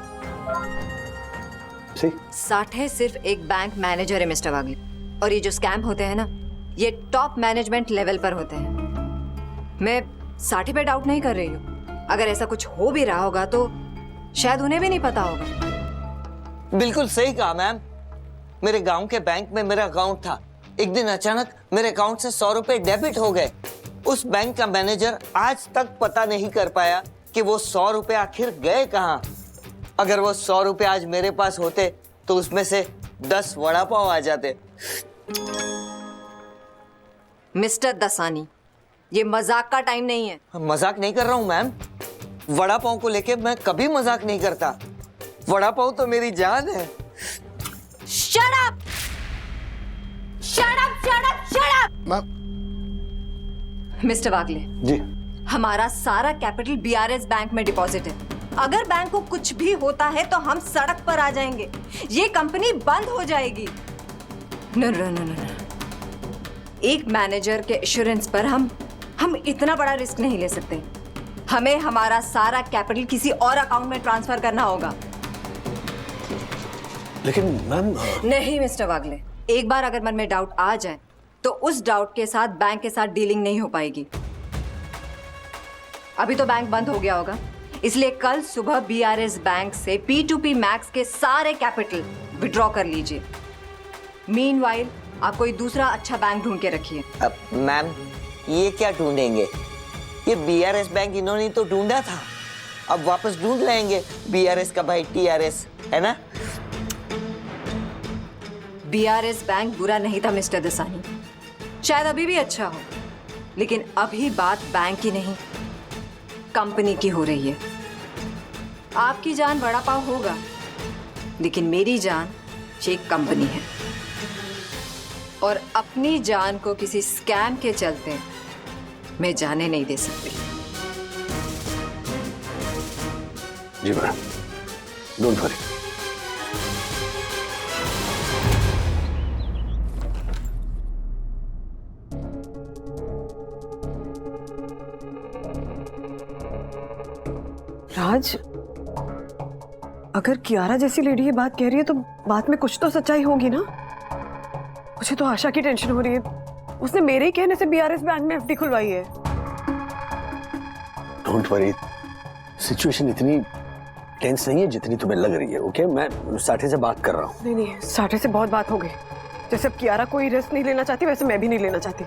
साठे सिर्फ एक बैंक मैनेजर है मिस्टर वागले, और ये जो स्कैम होते हैं ना, ये टॉप मैनेजमेंट लेवल पर होते हैं। मैं साठे पे डाउट नहीं कर रही हूँ। अगर ऐसा कुछ हो भी रहा होगा तो शायद उन्हें भी नहीं पता होगा। बिल्कुल सही कहा मैम। मेरे गांव के बैंक में मेरा अकाउंट था। एक दिन अचानक मेरे अकाउंट से 100 रुपए डेबिट हो गए। उस बैंक का मैनेजर आज तक पता नहीं कर पाया कि वो 100 रुपए आखिर गए कहाँ। अगर वो 100 रुपए आज मेरे पास होते तो उसमें से 10 वड़ा पाव आ जाते। मिस्टर दसानी, ये मजाक का टाइम नहीं है। मजाक नहीं कर रहा हूँ मैम। वड़ा पाव को लेके मैं कभी मजाक नहीं करता। वड़ा पाव तो मेरी जान है। Shut up! Shut up! Shut up! Shut up! Mister Wagle ji, हमारा सारा कैपिटल बीआरएस बैंक में डिपॉजिट है। अगर बैंक को कुछ भी होता है तो हम सड़क पर आ जाएंगे। ये कंपनी बंद हो जाएगी। नो। एक मैनेजर के एश्योरेंस पर हम इतना बड़ा रिस्क नहीं ले सकते। हमें हमारा सारा कैपिटल किसी और अकाउंट में ट्रांसफर करना होगा। लेकिन मैम नहीं मिस्टर वागले, एक बार अगर मन में डाउट आ जाए तो उस डाउट के साथ बैंक के साथ डीलिंग नहीं हो पाएगी। अभी तो बैंक बंद हो गया होगा, इसलिए कल सुबह बीआरएस बैंक से P2P मैक्स के सारे कैपिटल विड्रॉ कर लीजिए। मीनवाइल आप कोई दूसरा अच्छा बैंक ढूंढ के रखिए। मैम ये क्या ढूंढेंगे? ये बीआरएस बैंक इन्होंने तो ढूंढा था, अब वापस ढूंढ लेंगे बीआरएस का भाई टीआरएस, है ना? बीआरएस बैंक बुरा नहीं था मिस्टर दसानी, शायद अभी भी अच्छा हो, लेकिन अभी बात बैंक की नहीं कंपनी की हो रही है। आपकी जान बड़ा पाव होगा, लेकिन मेरी जान ये कंपनी है, और अपनी जान को किसी स्कैम के चलते मैं जाने नहीं दे सकती। जी मैडम, डोंट वरी। राज, अगर कियारा जैसी लेडी ये बात कह रही है तो बात में कुछ तो सच्चाई होगी ना। मुझे तो आशा की टेंशन हो रही है, उसने मेरे ही कहने से बीआरएस बैंक में एफडी खुलवाई है। डोंट वरी, सिचुएशन इतनी टेंस नहीं है जितनी तुम्हें लग रही है। ओके, मैं साठे से बात कर रहा हूँ। नहीं, साठे से बहुत बात हो गई। जैसे अब कियारा कोई रिस्क नहीं लेना चाहती, वैसे मैं भी नहीं लेना चाहती,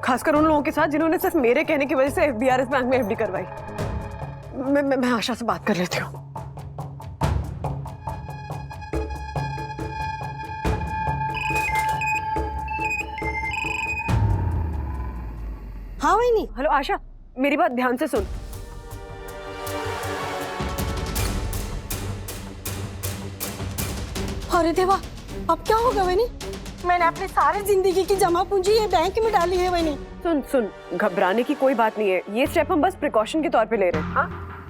खासकर उन लोगों के साथ जिन्होंने सिर्फ मेरे कहने की वजह से बीआरएस बैंक में एफडी करवाई। मैं आशा से बात कर लेती हूँ। हाँ वही। हेलो आशा, मेरी बात ध्यान से सुन। अरे देवा, अब क्या होगा वही? मैंने अपनी सारी जिंदगी की जमा पूंजी ये बैंक में डाली है वही। सुन, घबराने की कोई बात नहीं है, ये स्टेप हम बस प्रिकॉशन के तौर पे ले रहे हैं। हाँ,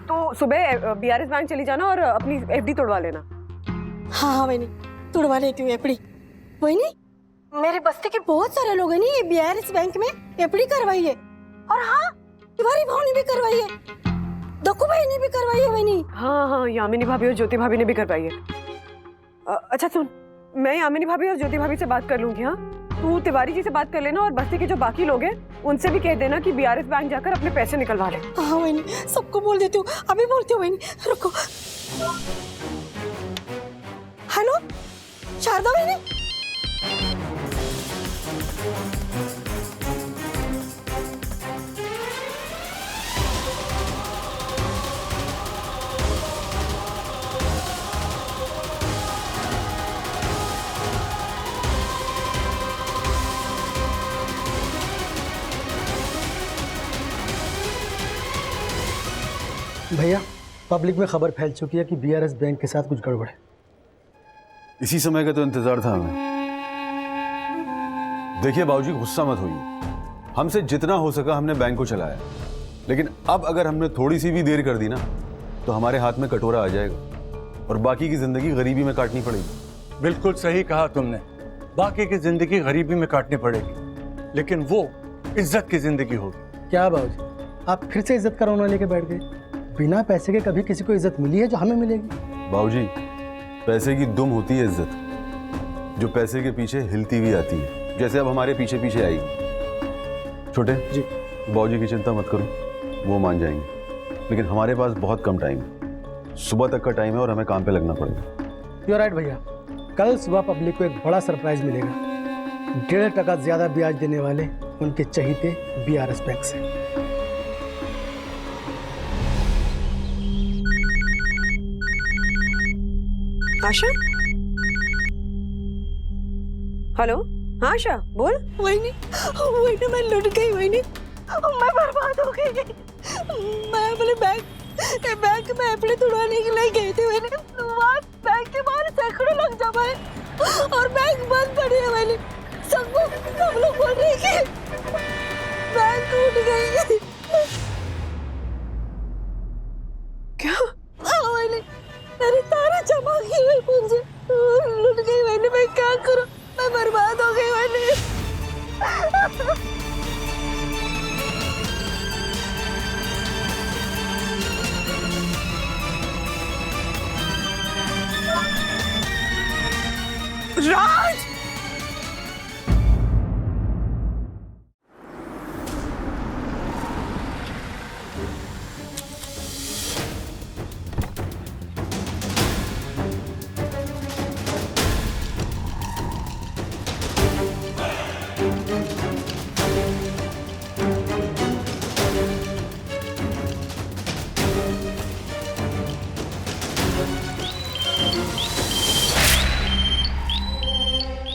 तो सुबह बीआरएस बैंक चली जाना और अपनी एफडी तोड़वा लेना। हाँ वही, तोड़वा लेती हूँ एफडी। वही मेरे बस्ती के बहुत सारे लोगों ने ये बीआरएस बैंक में एफडी करवाई है, और हाँ तिवारी भाव ने भी करवाई है, दक्कू भाई ने भी करवाई है वही। हाँ, यामिनी भाभी और ज्योति भाभी ने भी करवाई है। अच्छा सुन, मैं यामिनी भाभी और ज्योति भाभी से बात कर लूंगी। हाँ, तू तिवारी जी से बात कर लेना, और बस्ती के जो बाकी लोग हैं उनसे भी कह देना कि बीआरएस बैंक जाकर अपने पैसे निकलवा ले। हाँ वही, सबको बोल देती हूँ, अभी बोलती हूँ वही। रुको। हेलो शारदा वही। भैया, पब्लिक में खबर फैल चुकी है कि बीआरएस बैंक के साथ कुछ गड़बड़ है। इसी समय का तो इंतजार था हमें। देखिए बाबूजी, गुस्सा मत होइए, हमसे जितना हो सका हमने बैंक को चलाया, लेकिन अब अगर हमने थोड़ी सी भी देर कर दी ना तो हमारे हाथ में कटोरा आ जाएगा और बाकी की जिंदगी गरीबी में काटनी पड़ेगी। बिल्कुल सही कहा तुमने, बाकी की जिंदगी गरीबी में काटनी पड़ेगी, लेकिन वो इज्जत की जिंदगी होगी। क्या बाबूजी, आप फिर से इज्जत का रोना लेके बैठ गए? बिना पैसे के कभी किसी को इज्जत मिली है जो हमें मिलेगी? बाबूजी, पैसे की दुम होती है इज्जत, जो पैसे के पीछे हिलती भी आती है, जैसे अब हमारे पीछे पीछे आएगी। छोटे जी, बाबूजी की चिंता मत करो, वो मान जाएंगे, लेकिन हमारे पास बहुत कम टाइम है, सुबह तक का टाइम है और हमें काम पे लगना पड़ेगा। यू आर राइट भैया, कल सुबह पब्लिक को एक बड़ा सरप्राइज मिलेगा। 1.5% ज्यादा ब्याज देने वाले उनके चहीते बीआरएस बैंक से। आशा, हेलो। हाँ आशा, बोल। वही मैं लुट गई, वही मैं बर्बाद हो गई। मैं अपने बैंक में एफडी तुड़वाने के लिए गई थी, वहाँ बैंक के बाहर सैकड़ों लोग जमा है और बैंक बंद पड़ी है। मैंने सब लोग बोल रहे हैं कि बैंक टूट गई। क्या? मेरी सारी जमा की हुई पूंजी लुट गई। मैं क्या करूं? मैं बर्बाद हो गई।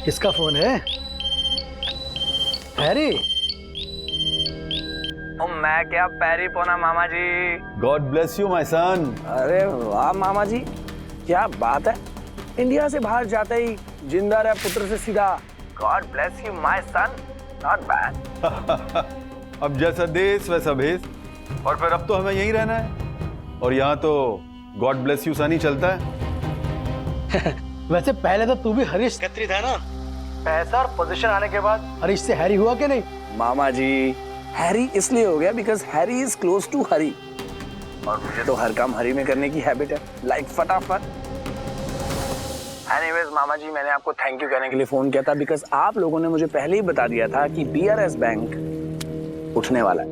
किसका फोन है? हैरी? मैं क्या पैरी पोना मामा जी। God bless you my son. अरे वाह मामा जी, क्या बात है। इंडिया से बाहर जाते ही जिंदा रहे पुत्र से सीधा God bless you my sun, not bad. अब जैसा देश वैसा भेष, और फिर अब तो हमें यहीं रहना है, और यहाँ तो गॉड ब्लेस यू सन ही चलता है। वैसे पहले तो तू भी हरीश खत्री था ना, पैसा और पोजीशन आने के बाद हरीश से हैरी हुआ कि नहीं? मामा जी, हैरी इसलिए हो गया because Harry is close to Hari, और मुझे तो हर काम हरी में करने की हैबिट है, लाइक फटाफट। एनीवेज मामा जी, मैंने आपको थैंक यू कहने के लिए फोन किया था बिकॉज आप लोगों ने मुझे पहले ही बता दिया था कि बीआरएस बैंक उठने वाला है,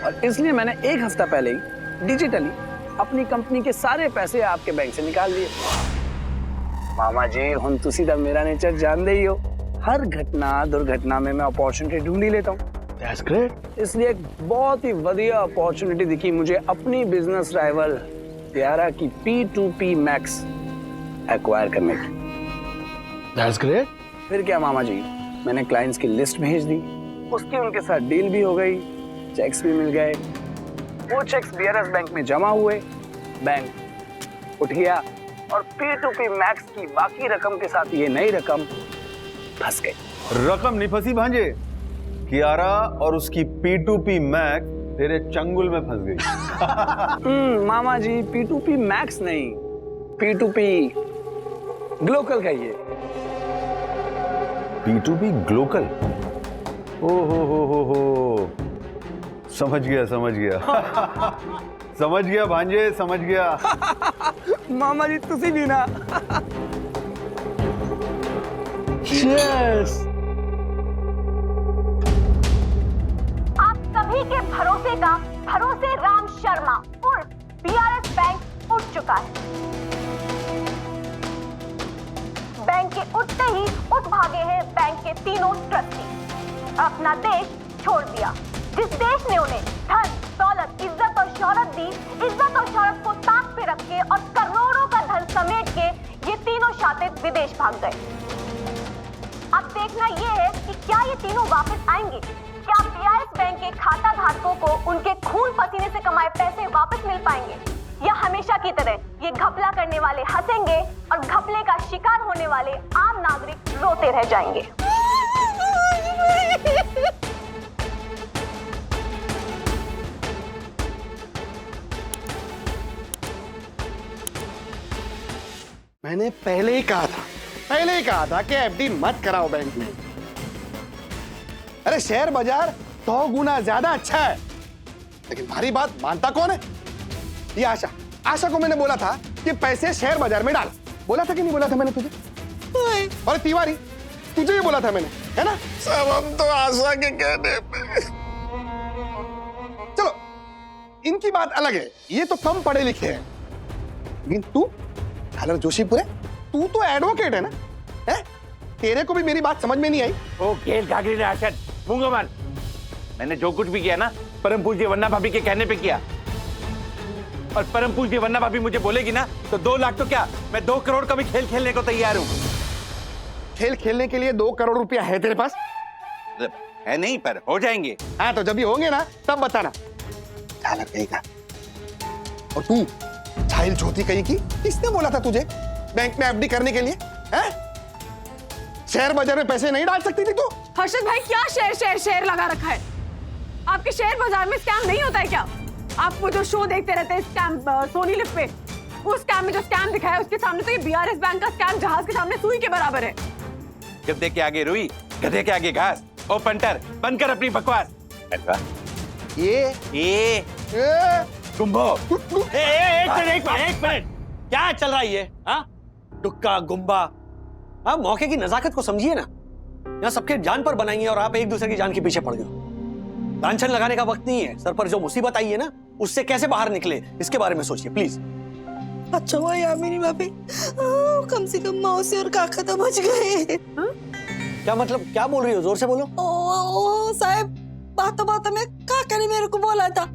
और इसलिए मैंने एक हफ्ता पहले ही डिजिटली अपनी कंपनी के सारे पैसे आपके बैंक से निकाल दिए। मामा जी, हुन तुसी दा मेरा नेचर जान दे ही हो, हर घटना दुर्घटना में मैं अपॉर्चुनिटी ढूंढ ही लेता हूँ। That's great. इसलिए एक बहुत ही बढ़िया अपॉर्चुनिटी दिखी मुझे अपनी बिजनेस राइवल प्यारा की P2P मैक्स एक्वायर करने की। That's great. फिर क्या मामा जी, मैंने क्लाइंट्स की लिस्ट भेज दी, उसकी उनके साथ डील भी हो गई, चेक्स भी मिल गए, वो चेक्स बीआरएस बैंक में जमा हुए, बैंक उठ गया, और P2P मैक्स की बाकी रकम के साथ ये नई रकम फंस गई। रकम नहीं फंसी भांजे, कियारा और उसकी P2P मैक्स तेरे चंगुल में फंस गई। मामा जी, P2P मैक्स नहीं, P2P ग्लोकल का ये। P2P Glocal? ओ हो, समझ गया समझ गया भांजे, समझ गया। मामा जी, तुसी भी ना। Cheers! आप सभी के भरोसे का भरोसे राम शर्मा उर्फ बीआरएस बैंक उठ चुका है। बैंक के उठते ही उठ भागे हैं बैंक के तीनों ट्रस्टी, अपना देश छोड़ दिया। जिस देश ने उन्हें धन दौलत इज्जत और शोहरत दी, इज्जत और शोहरत को ताक पे रख के और करोड़ों का धन समेट के ये तीनों शातिक विदेश भाग गए। अब देखना ये है कि क्या ये तीनों वापस आएंगे, क्या बीआरएस बैंक के खाता धारकों को उनके खून पसीने से कमाए पैसे वापस मिल पाएंगे, या हमेशा की तरह ये घपला करने वाले हंसेंगे और घपले का शिकार होने वाले आम नागरिक रोते रह जाएंगे। मैंने पहले ही कहा था कि एफडी मत कराओ बैंक में। अरे शेयर बाजार 100 गुना ज्यादा अच्छा है, लेकिन हमारी बात मानता कौन है? ये आशा को मैंने बोला था कि पैसे शेयर बाजार में डाल। बोला था कि नहीं बोला था मैंने तुझे? और तिवारी, तुझे ही बोला था मैंने, है ना? सब हम तो आशा के कहने पे। चलो, इनकी बात अलग है, ये तो कम पढ़े लिखे हैं, लेकिन तू झालर जोशीपुर है, तू तो एडवोकेट है ना? है? तेरे को भी मेरी बात समझ में नहीं आई? ओ गेल घाघरी ने आशा मूंगा मान। मैंने जो कुछ भी किया ना, परम पूज्य वन्ना भाभी के कहने पे किया, और परम पूज्य वन्ना भाभी मुझे बोलेगी ना तो 2 लाख तो क्या, मैं 2 करोड़ का भी खेल खेलने को तैयार हूँ। खेल खेलने के लिए 2 करोड़ रुपया है तेरे पास? है नहीं, पर हो जाएंगे। हाँ, तो जब भी होंगे ना तब बताना। झालर कहेगा। और तू छाइल ज्योति कही की, किसने बोला था तुझे बैंक में एफडी करने के लिए? हैं? शेयर बाजार में पैसे नहीं डाल सकती थी तू? हर्षद भाई, क्या शेयर लगा रखा है? आपके शेयर बाजार में स्कैम नहीं होता है क्या? आप वो जो शो देखते रहते हैं स्कैम सोनी लिव पे, उस स्कैम में जो स्कैम दिखाया है उसके सामने तो ये बीआरएस बैंक का स्कैम जहाज के सामने सुई के बराबर है। गधे के आगे रुई, गधे के आगे घास। ओ पंटर, बंद कर अपनी बकवास। ये कुंभो। एक मिनट, क्या चल रहा है ये? हाँ, टुक्का गुम्बा। हाँ, मौके की नजाकत को समझिए ना। यहाँ सबके जान पर बनाई है और आप एक दूसरे की जान के पीछे पड़ गए। लांछन लगाने का वक्त नहीं है। सर पर जो मुसीबत आई है ना, उससे कैसे बाहर निकले, इसके बारे में सोचिए प्लीज। अच्छा हुआ यामिनी भाभी, कम से कम मौसी और काका तो बच गए। क्या मतलब, क्या बोल रही हो? जोर से बोलो। ओ साहब, बातों में काका ने मेरे को बोला था,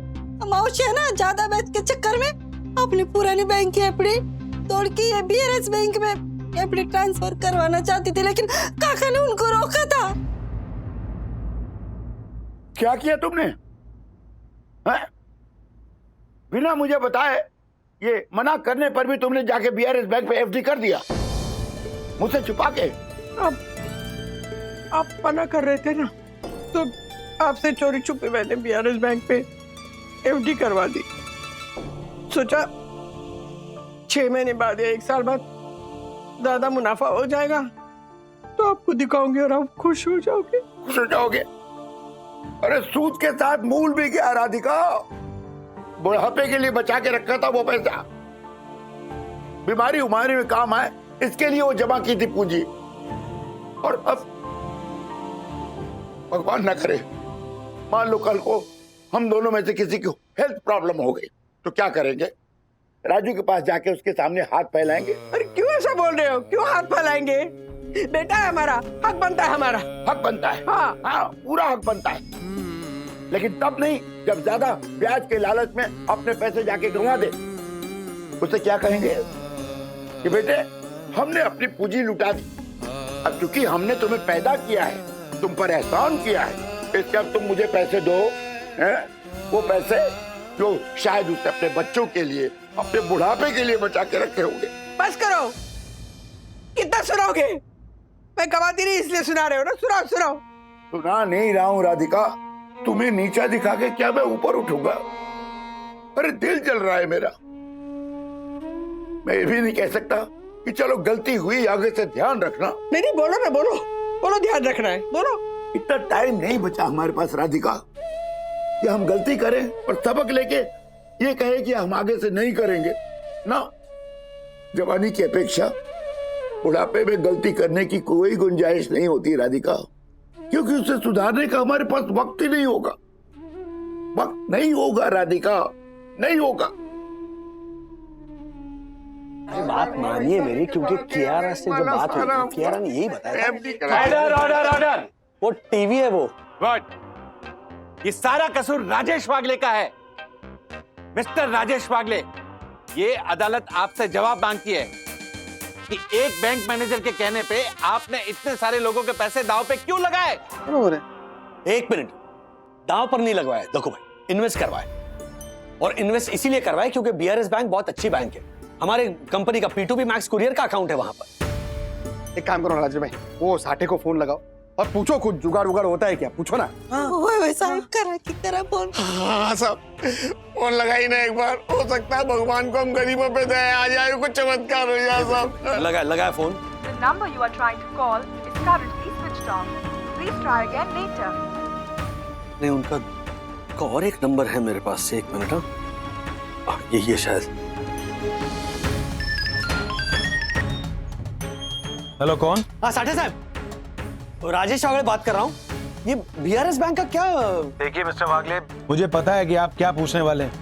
मौसी है ना ज्यादा बैठ के चक्कर में अपनी पुरानी बैंक की एफडी तोड़ के ये बीआरएस बैंक में एफडी ट्रांसफर करवाना चाहती थी, लेकिन काका ने उनको रोका था। क्या किया तुमने? हैं? बिना मुझे बताए ये मना करने पर भी तुमने जाके बीआरएस बैंक पे एफडी कर दिया, मुझसे छुपा के। अब आप मना कर रहे थे ना, तो आपसे चोरी छुपे मैंने बीआरएस बैंक पे एफडी करवा दी। सोचा 6 महीने बाद या 1 साल बाद ज्यादा मुनाफा हो जाएगा तो आपको दिखाओगे और आप खुश हो जाओगे। खुश हो जाओगे? अरे सूद के साथ मूल भी क्या राधिका? बुढ़ापे के लिए बचा के रखा था वो पैसा, बीमारी उमारी में काम आए इसके लिए वो जमा की थी पूंजी। और अब भगवान ना करे, मान लो कल को हम दोनों में से किसी को हेल्थ प्रॉब्लम हो गई तो क्या करेंगे? राजू के पास जाके उसके सामने हाथ फैलाएंगे? अरे क्यों ऐसा बोल रहे हो? क्यों हाथ फैलाएंगे? बेटा है हमारा, हक बनता है हमारा। हक बनता है? हाँ हाँ, पूरा हक बनता है, लेकिन तब नहीं जब ज्यादा ब्याज के लालच में अपने पैसे जाके गंवा दे। उसे क्या कहेंगे कि बेटे हमने अपनी पूंजी लुटा दी, अब चूंकि हमने तुम्हें पैदा किया है, तुम पर एहसान किया है, इसके अब तुम मुझे पैसे दो। हैं? वो पैसे जो शायद उसे अपने बच्चों के लिए, अपने बुढ़ापे के लिए बचा के रखे होंगे। बस करो, कितना सुनाओगे? मैं कमाती नहीं इसलिए सुना रहे हो ना, सुनाओ सुनाओ। सुना नहीं रहा हूँ राधिका, तुम्हें नीचा दिखा के क्या मैं ऊपर उठूंगा? अरे दिल जल रहा है मेरा। मैं ये भी नहीं कह सकता कि चलो गलती हुई आगे से ध्यान रखना। नहीं बोलो ना, बोलो बोलो, ध्यान रखना है, बोलो। इतना टाइम नहीं बचा हमारे पास राधिका कि हम गलती करें और सबक लेके ये कहे कि हम आगे से नहीं करेंगे ना। जवानी की अपेक्षा बुढ़ापे में गलती करने की कोई गुंजाइश नहीं होती राधिका, क्योंकि उसे सुधारने का हमारे पास वक्त ही नहीं होगा। वक्त नहीं होगा राधिका, नहीं होगा। बात मानिए मेरी, क्योंकि कियारा से जो बात हुई, कियारा ने यही बताया। Order order order. वो टीवी है वो। गुड। ये सारा कसूर राजेश वागले का है। मिस्टर राजेश वागले, ये अदालत आपसे जवाब मांगती है कि एक बैंक मैनेजर के कहने पे आपने इतने सारे लोगों के पैसे दांव पे क्यों लगाए? 1 मिनट, दांव पर नहीं लगवाए, देखो भाई, इन्वेस्ट करवाए। और इन्वेस्ट इसीलिए करवाए क्योंकि बीआरएस बैंक बहुत अच्छी बैंक है। हमारे कंपनी का P2P मैक्स कुरियर का अकाउंट है वहां पर। एक काम करो राजू भाई, वो साठे को फोन लगाओ और पूछो कुछ जुगाड़ उगाड़ होता है क्या, पूछो ना। वैसा करा की तरह फोन। हाँ साहब, फोन लगाई ना एक बार, हो सकता है भगवान को हम गरीबों पे दया आ जाए, कुछ चमत्कार हो जाए साहब। लगा phone. The number you are trying to call is currently switched off. Please try again later. नहीं, उनका और एक नंबर है मेरे पास से, 1 मिनट। हाँ, यही है शायद। हेलो, कौन? हाँ साठे साहब, राजेश वागले बात कर रहा हूँ। ये बीआरएस बैंक का क्या? देखिए मिस्टर वागले, मुझे पता है कि आप क्या पूछने वाले हैं,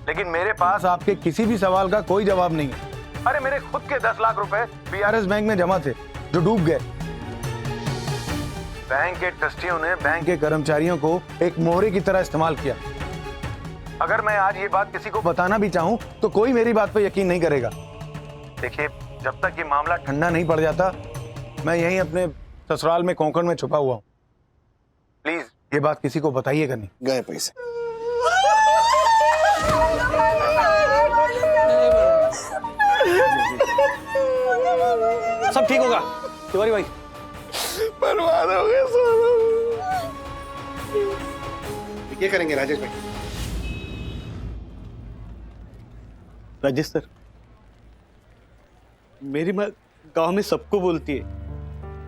लेकिन मेरे पास आपके किसी भी सवाल का कोई जवाब नहीं है। अरे मेरे खुद के 10 लाख रुपए बीआरएस बैंक में जमा थे जो डूब गए। बैंक के ट्रस्टियों ने बैंक के कर्मचारियों को एक मोहरे की तरह इस्तेमाल किया। अगर मैं आज ये बात किसी को बताना भी चाहूँ तो कोई मेरी बात पर यकीन नहीं करेगा। देखिए, जब तक ये मामला ठंडा नहीं पड़ जाता, मैं यहीं अपने ससुराल में कोंकण में छुपा हुआ हूँ। प्लीज ये बात किसी को बताइएगा नहीं। गए पैसे। सब ठीक होगा तिवारी भाई। बर्बाद हो गए सब। क्या करेंगे राजेश भाई? राजेश सर, मेरी माँ गांव में सबको बोलती है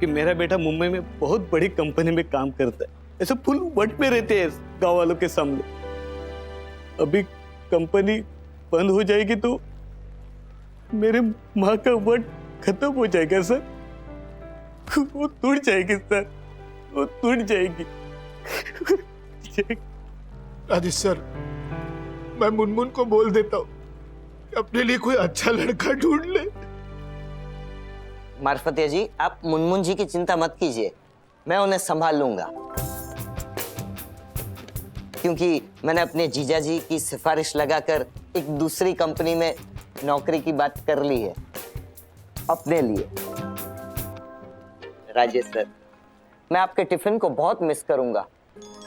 कि मेरा बेटा मुंबई में बहुत बड़ी कंपनी में काम करता है। ऐसे फुल वट में रहते हैं गांव वालों के सामने। अभी कंपनी बंद हो जाएगी तो मेरे माँ का वट खत्म हो जाएगा सर। वो टूट जाएगी सर, वो टूट जाएगी। राजेश सर, मैं मुनमुन को बोल देता हूँ अपने लिए कोई अच्छा लड़का ढूंढ ले। मार्फतिया जी, आप मुनमुन जी की चिंता मत कीजिए, मैं उन्हें संभाल लूंगा, क्योंकि मैंने अपने जीजा जी की सिफारिश लगाकर एक दूसरी कंपनी में नौकरी की बात कर ली है। अपने लिए। राजेश सर, मैं आपके टिफिन को बहुत मिस करूंगा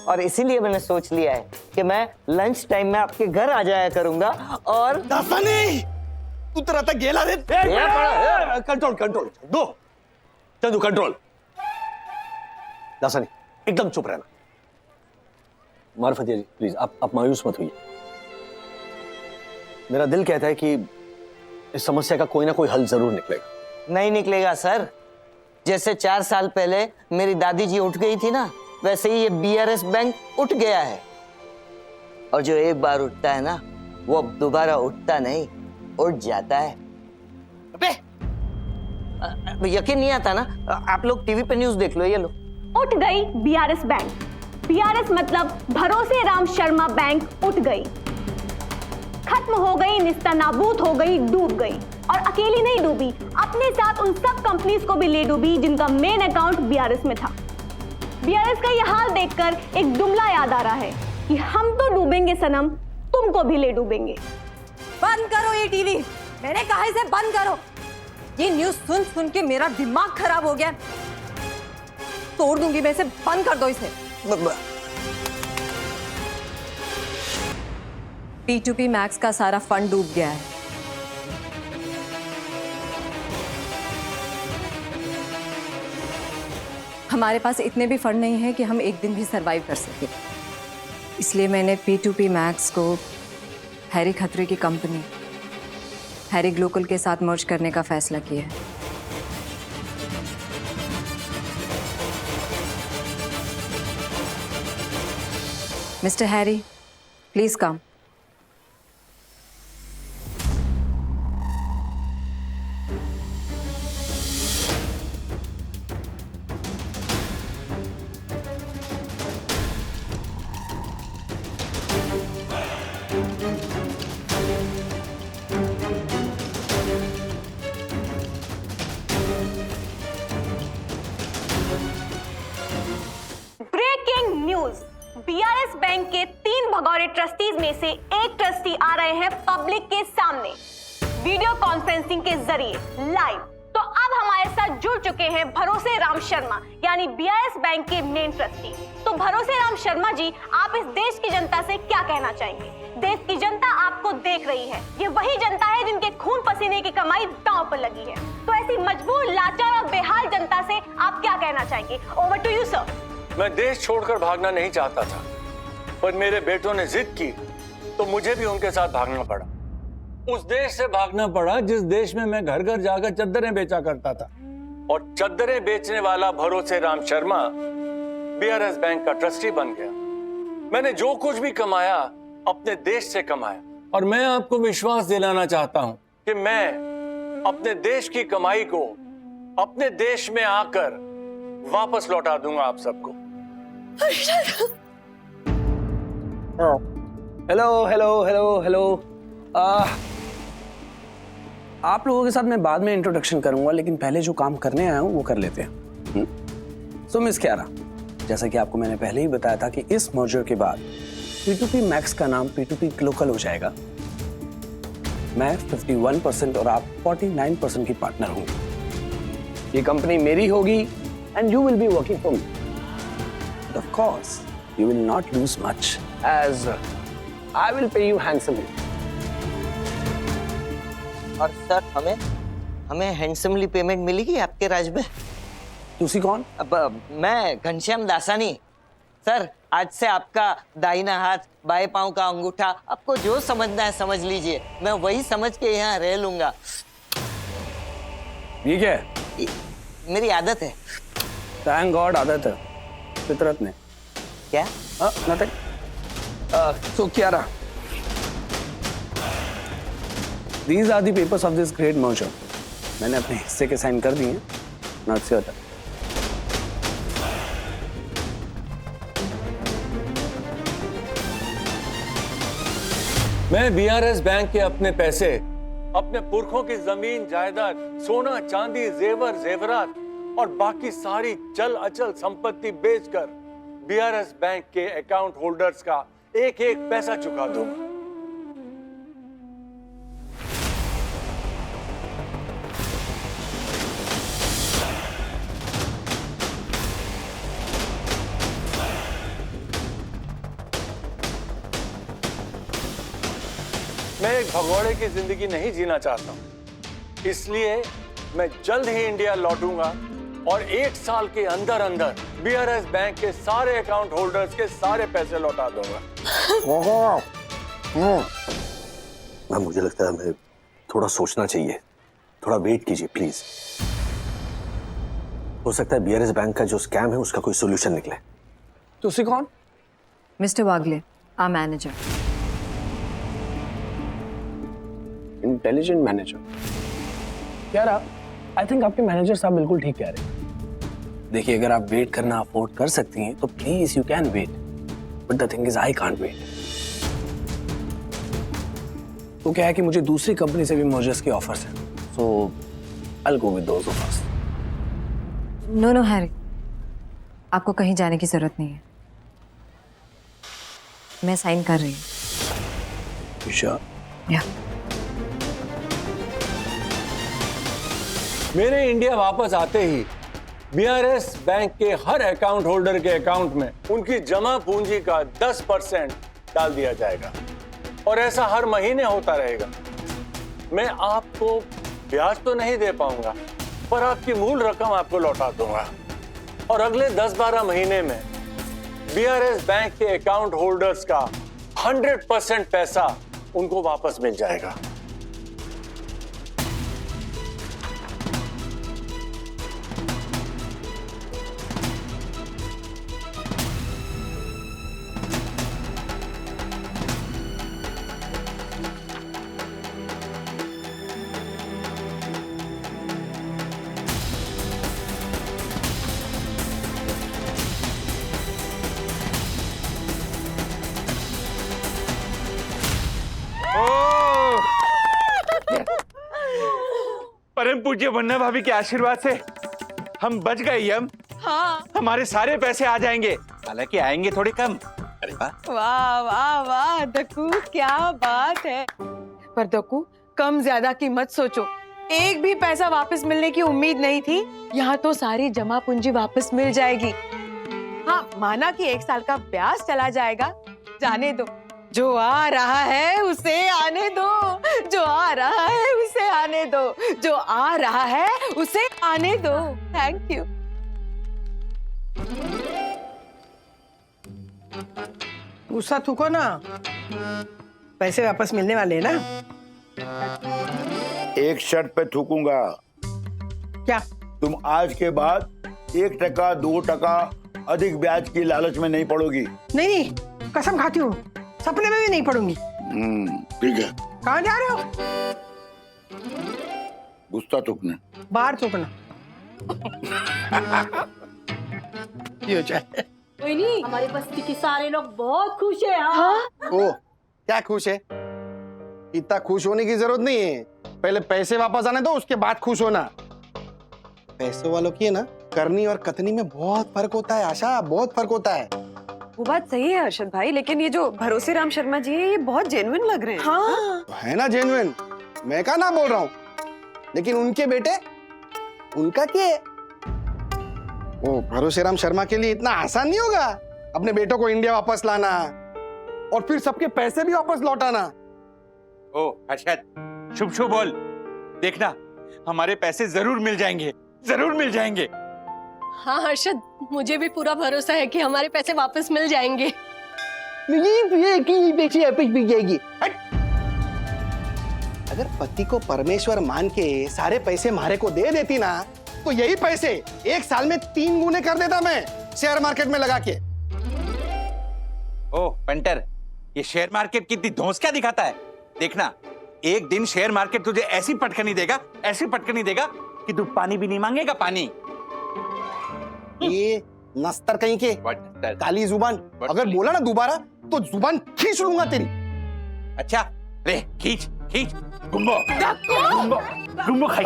और इसीलिए मैंने सोच लिया है कि मैं लंच टाइम में आपके घर आ जाया करूंगा और तू तरह तक गेला रे। कंट्रोल कंट्रोल दो चंदू कंट्रोल। दासानी एकदम चुप रहना। मार्फतिया जी प्लीज आप मायूस मत होइए। मेरा दिल कहता है कि इस समस्या का कोई ना कोई हल जरूर निकलेगा। नहीं निकलेगा सर। जैसे 4 साल पहले मेरी दादी जी उठ गई थी ना, वैसे ही ये बीआरएस बैंक उठ गया है। और जो एक बार उठता है ना, वो अब दोबारा उठता नहीं, उठ जाता है। अबे यकीन नहीं आता ना, आप लोग टीवी पे न्यूज़ देख लो। ये लो, उठ गई बीआरएस बैंक। बीआरएस मतलब भरोसे राम शर्मा बैंक उठ गई, खत्म हो गई, निस्तानाबूद हो गई, डूब गई। और अकेली नहीं डूबी, अपने साथ उन सब कंपनीज को भी ले डूबी जिनका मेन अकाउंट बीआरएस में था। बीआरएस का यह हाल देखकर एक जुमला याद आ रहा है कि हम तो डूबेंगे सनम, तुमको भी ले डूबेंगे। बंद करो ये टीवी, मैंने कहा इसे बंद करो। ये न्यूज सुन सुन के मेरा दिमाग खराब हो गया। तोड़ दूंगी मैं इसे, बंद कर दो इसे। P2P मैक्स का सारा फंड डूब गया है। हमारे पास इतने भी फंड नहीं है कि हम एक दिन भी सरवाइव कर सके। इसलिए मैंने P2P मैक्स को हैरी खतरे की कंपनी हैरी ग्लोकल के साथ मर्ज करने का फैसला किया है। Mister Harry, please come. Breaking news, BRS bank के 3 भगौरे ट्रस्टीज में से एक ट्रस्टी आ रहे हैं पब्लिक के सामने वीडियो कॉन्फ्रेंसिंग के जरिए लाइव। तो अब हमारे साथ जुड़ चुके हैं भरोसे राम शर्मा यानी बीआरएस बैंक के मेन ट्रस्टी। तो भरोसे राम शर्मा जी, आप इस देश की जनता से क्या कहना चाहेंगे? देश की जनता आपको देख रही है, ये वही जनता है जिनके खून पसीने की कमाई दांव पर लगी है। तो ऐसी मजबूर, लाचार और बेहाल जनता से आप क्या कहना चाहेंगे? Over to you sir. मैं देश छोड़कर भागना नहीं चाहता था, पर मेरे बेटों ने जिद की तो मुझे भी उनके साथ भागना पड़ा। उस देश से भागना पड़ा जिस देश में मैं घर घर जाकर चद्दरें बेचा करता था। और चद्दरें बेचने वाला भरोसे राम शर्मा बीआरएस बैंक का ट्रस्टी बन गया। मैंने जो कुछ भी कमाया अपने देश से कमाया, और मैं आपको विश्वास दिलाना चाहता हूं कि मैं अपने देश की कमाई को अपने देश में आकर वापस लौटा दूंगा आप सबको। Hello hello hello hello. आप लोगों के साथ मैं बाद में इंट्रोडक्शन करूंगा, लेकिन पहले जो काम करने आया हूं वो कर लेते हैं। सो मिस क्यारा, जैसा कि आपको मैंने पहले ही बताया था कि इस मर्जर के बाद P2P मैक्स का नाम P2P ग्लोकल हो जाएगा। मैं 51% और आप 49% की पार्टनर होंगे। ये कंपनी मेरी होगी and you will be working for me. But of course, you will not lose much, as I will pay you handsomely. और सर, हमें हैंडसमली पेमेंट मिलेगी आपके राज में? तुसी कौन? अब मैं घनश्याम दासानी। सर, आज से आपका दाहिना हाथ, बाएं पांव का अंगूठा, आपको जो समझना है समझ लीजिए। मैं वही समझ के यहाँ रह लूंगा। ये क्या है? मेरी आदत है। Thank God, आदत है फितरत में। क्या? nothing. So Kiara, these are the papers of this great merger. मैंने अपने हिस्से के साइन कर दिए हैं। Now it's your turn. मैं बीआरएस बैंक के अपने पैसे, अपने पुरखों की जमीन जायदाद, सोना चांदी, जेवर जेवरात और बाकी सारी चल अचल संपत्ति बेचकर बीआरएस बैंक के अकाउंट होल्डर्स का एक एक पैसा चुका दूंगा। मैं एक भगौड़े की जिंदगी नहीं जीना चाहता हूं। इसलिए मैं जल्द ही इंडिया लौटूंगा और 1 साल के अंदर अंदर बीआरएस बैंक के सारे अकाउंट होल्डर्स के सारे पैसे लौटा दूंगा। मैम, मुझे लगता है हमें थोड़ा सोचना चाहिए, थोड़ा वेट कीजिए प्लीज। हो सकता है बीआरएस बैंक का जो स्कैम है उसका कोई सोल्यूशन निकले। तो उसे कौन? Mister Wagle, our manager. Intelligent manager. यार आई थिंक आपके मैनेजर साहब बिल्कुल ठीक कह रहे हैं। देखिए, अगर आप वेट करना अफोर्ड कर सकती हैं तो please you can wait, but the thing is I can't wait. तो क्या है कि मुझे दूसरी कंपनी से भी मर्जर्स के ऑफर्स हैं, so I will go with those offers. No Harry, आपको कहीं जाने की जरूरत नहीं है। मैं साइन कर रही हूँ। श्योर? या। मेरे इंडिया वापस आते ही बीआरएस बैंक के हर अकाउंट होल्डर के अकाउंट में उनकी जमा पूंजी का 10% डाल दिया जाएगा और ऐसा हर महीने होता रहेगा। मैं आपको ब्याज तो नहीं दे पाऊंगा, पर आपकी मूल रकम आपको लौटा दूंगा और अगले 10-12 महीने में बीआरएस बैंक के अकाउंट होल्डर्स का 100% पैसा उनको वापस मिल जाएगा। परम पूज्य वन्ना भाभी के आशीर्वाद से हम बच गए यम। हाँ। हमारे सारे पैसे आ जाएंगे, हालांकि आएंगे थोड़े कम। अरे वाह वाह वाह वाह दक्कू, क्या बात है। पर दक्कू, कम ज्यादा की मत सोचो, एक भी पैसा वापस मिलने की उम्मीद नहीं थी। यहाँ तो सारी जमा पूंजी वापस मिल जाएगी। हाँ, माना कि 1 साल का ब्याज चला जाएगा, जाने दो। जो आ रहा है उसे आने दो, जो आ रहा है उसे आने दो, जो आ रहा है उसे आने दो। Thank you. गुस्सा थूको ना, पैसे वापस मिलने वाले हैं ना। एक शर्त पे थूकूंगा। क्या? तुम आज के बाद 1%, 2% अधिक ब्याज की लालच में नहीं पड़ोगी। नहीं, कसम खाती हूँ, सपने में भी नहीं पड़ूंगी। ठीक है। कहाँ जा रहे हो? गुस्सा थूकने। बाहर थूकना। ये चाहे। कोई नहीं, हमारे बस्ती के सारे लोग बहुत खुश है। हाँ? ओ, क्या खुश है? इतना खुश होने की जरूरत नहीं है, पहले पैसे वापस आने दो, उसके बाद खुश होना। पैसे वालों की है ना, करनी और कतनी में बहुत फर्क होता है आशा, बहुत फर्क होता है। वो बात सही है हर्षद भाई, लेकिन ये जो भरोसे राम शर्मा जी है, ये बहुत जेन्युइन लग रहे हैं। हाँ। तो है ना जेन्युइन, मैं क्या ना बोल रहा हूँ, लेकिन उनके बेटे, उनका क्या है? वो भरोसे राम शर्मा के लिए इतना आसान नहीं होगा अपने बेटों को इंडिया वापस लाना और फिर सबके पैसे भी वापस लौटाना। ओ हर्षद, शुभ शुभ बोल। देखना, हमारे पैसे जरूर मिल जाएंगे, जरूर मिल जाएंगे। हाँ हर्षद, मुझे भी पूरा भरोसा है कि हमारे पैसे वापस मिल जाएंगे। अगर पति को परमेश्वर मान के सारे पैसे मारे को दे देती ना, तो यही पैसे 1 साल में 3 गुने कर देता मैं शेयर मार्केट में लगा के। ओ पेंटर, ये शेयर मार्केट कितनी धौंस क्या दिखाता है। देखना, एक दिन शेयर मार्केट तुझे ऐसी पटकनी देगा, ऐसी पटकनी देगा कि तू पानी भी नहीं मांगेगा। पानी। ये नस्तर कहीं के, काली जुबान, अगर बोला ना दोबारा तो जुबान खींच लूंगा तेरी। अच्छा, ले खींच खींच। गुम्बो गुम्बो गुम्बो खाई।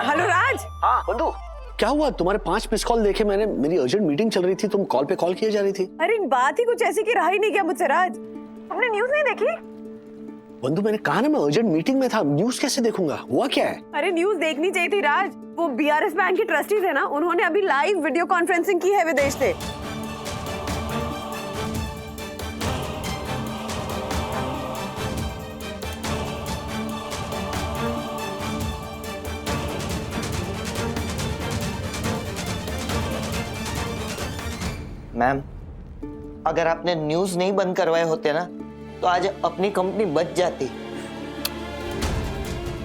हेलो राज। हाँ बंधु, क्या हुआ? तुम्हारे 5 मिस कॉल देखे मैंने, मेरी अर्जेंट मीटिंग चल रही थी, तुम कॉल पे कॉल किए जा रही थी। अरे बात ही कुछ ऐसी की रहा ही नहीं क्या मुझसे राज। तुमने न्यूज़ नहीं देखी? बंधु, मैंने कहा ना मैं अर्जेंट मीटिंग में था, न्यूज़ कैसे देखूंगा? हुआ क्या है? अरे न्यूज़ देखनी चाहिए थी राज। वो बीआरएस बैंक के ट्रस्टीज है ना, उन्होंने अभी लाइव वीडियो कॉन्फ्रेंसिंग की है विदेश से। मैम, अगर आपने न्यूज़ नहीं बंद करवाए होते ना तो आज अपनी कंपनी बच जाती।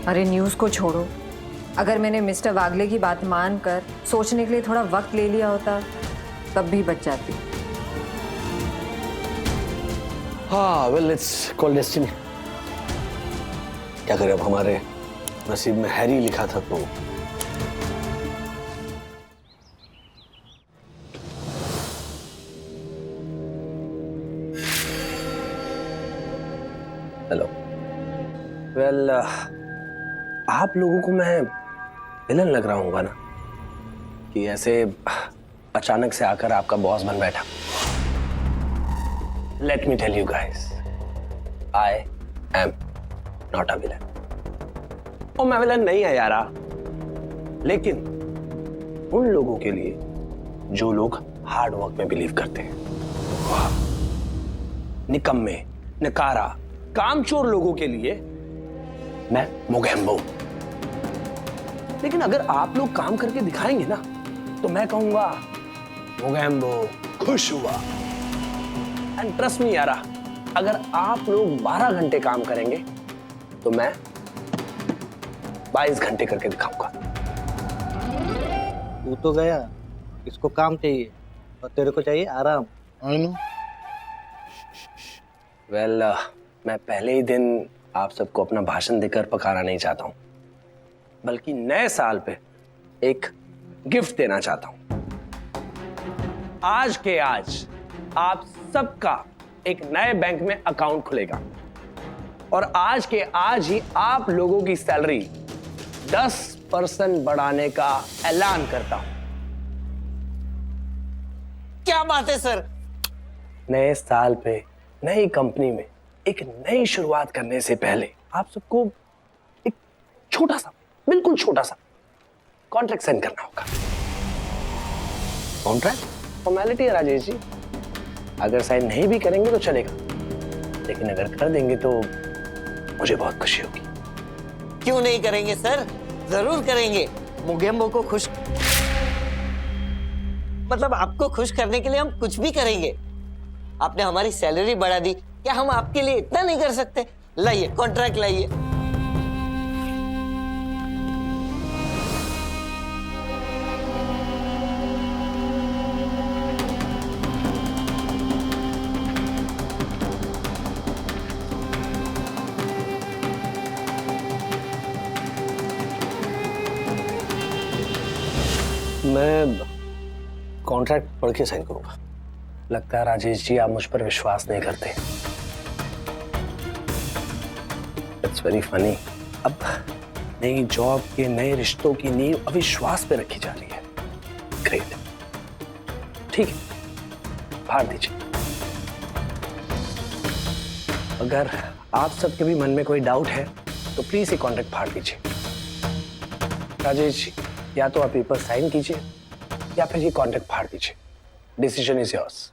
अरे न्यूज़ को छोड़ो, अगर मैंने मिस्टर वागले की बात मानकर सोचने के लिए थोड़ा वक्त ले लिया होता तब भी बच जाती। हाँ, वेल इट्स कॉल्ड डेस्टिनी। क्या करें, अब हमारे नसीब में हैरी लिखा था तो। हेलो। वेल, आप लोगों को मैं विलन लग रहा हूँ ना, कि ऐसे अचानक से आकर आपका बॉस बन बैठा। Let me tell you guys, I am not a villain. और मैं विलन नहीं है यारा, लेकिन उन लोगों के लिए जो लोग हार्ड वर्क में बिलीव करते हैं, निकम्मे, नकारा, कामचोर लोगों के लिए मैं मोगेम्बो। लेकिन अगर आप लोग काम करके दिखाएंगे ना तो मैं कहूंगा मोगेम्बो खुश हुआ। एंड ट्रस्ट मी यारा, अगर आप लोग 12 घंटे काम करेंगे तो मैं 22 घंटे करके दिखाऊंगा। तू तो गया, इसको काम चाहिए और तेरे को चाहिए आराम। वेल, मैं पहले ही दिन आप सबको अपना भाषण देकर पकाना नहीं चाहता हूं, बल्कि नए साल पे एक गिफ्ट देना चाहता हूं। आज के आज आप सबका एक नए बैंक में अकाउंट खुलेगा और आज के आज ही आप लोगों की सैलरी 10% बढ़ाने का ऐलान करता हूं। क्या बात है सर? नए साल पे नई कंपनी में एक नई शुरुआत करने से पहले आप सबको एक छोटा सा, बिल्कुल छोटा सा कॉन्ट्रैक्ट साइन करना होगा। कॉन्ट्रैक्ट फॉर्मेलिटी है राजेश जी, अगर साइन नहीं भी करेंगे तो चलेगा, लेकिन अगर कर देंगे तो मुझे बहुत खुशी होगी। क्यों नहीं करेंगे सर, जरूर करेंगे। मोगेम्बो को खुश, मतलब आपको खुश करने के लिए हम कुछ भी करेंगे। आपने हमारी सैलरी बढ़ा दी, क्या हम आपके लिए इतना नहीं कर सकते? लाइए कॉन्ट्रैक्ट लाइए। मैं कॉन्ट्रैक्ट पढ़ के साइन करूंगा। लगता है राजेश जी आप मुझ पर विश्वास नहीं करते। इट्स वेरी फनी, अब नई जॉब के नए रिश्तों की नींव अविश्वास पे रखी जा रही है। ग्रेट, ठीक है, फाड़ दीजिए। अगर आप सबके भी मन में कोई डाउट है तो प्लीज ये कॉन्ट्रैक्ट फाड़ दीजिए। राजेश जी, या तो आप पेपर साइन कीजिए या फिर ये कॉन्ट्रैक्ट फाड़ दीजिए। Decision is yours.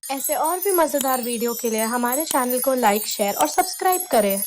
ऐसे और भी मजेदार वीडियो के लिए हमारे चैनल को लाइक, शेयर और सब्सक्राइब करें।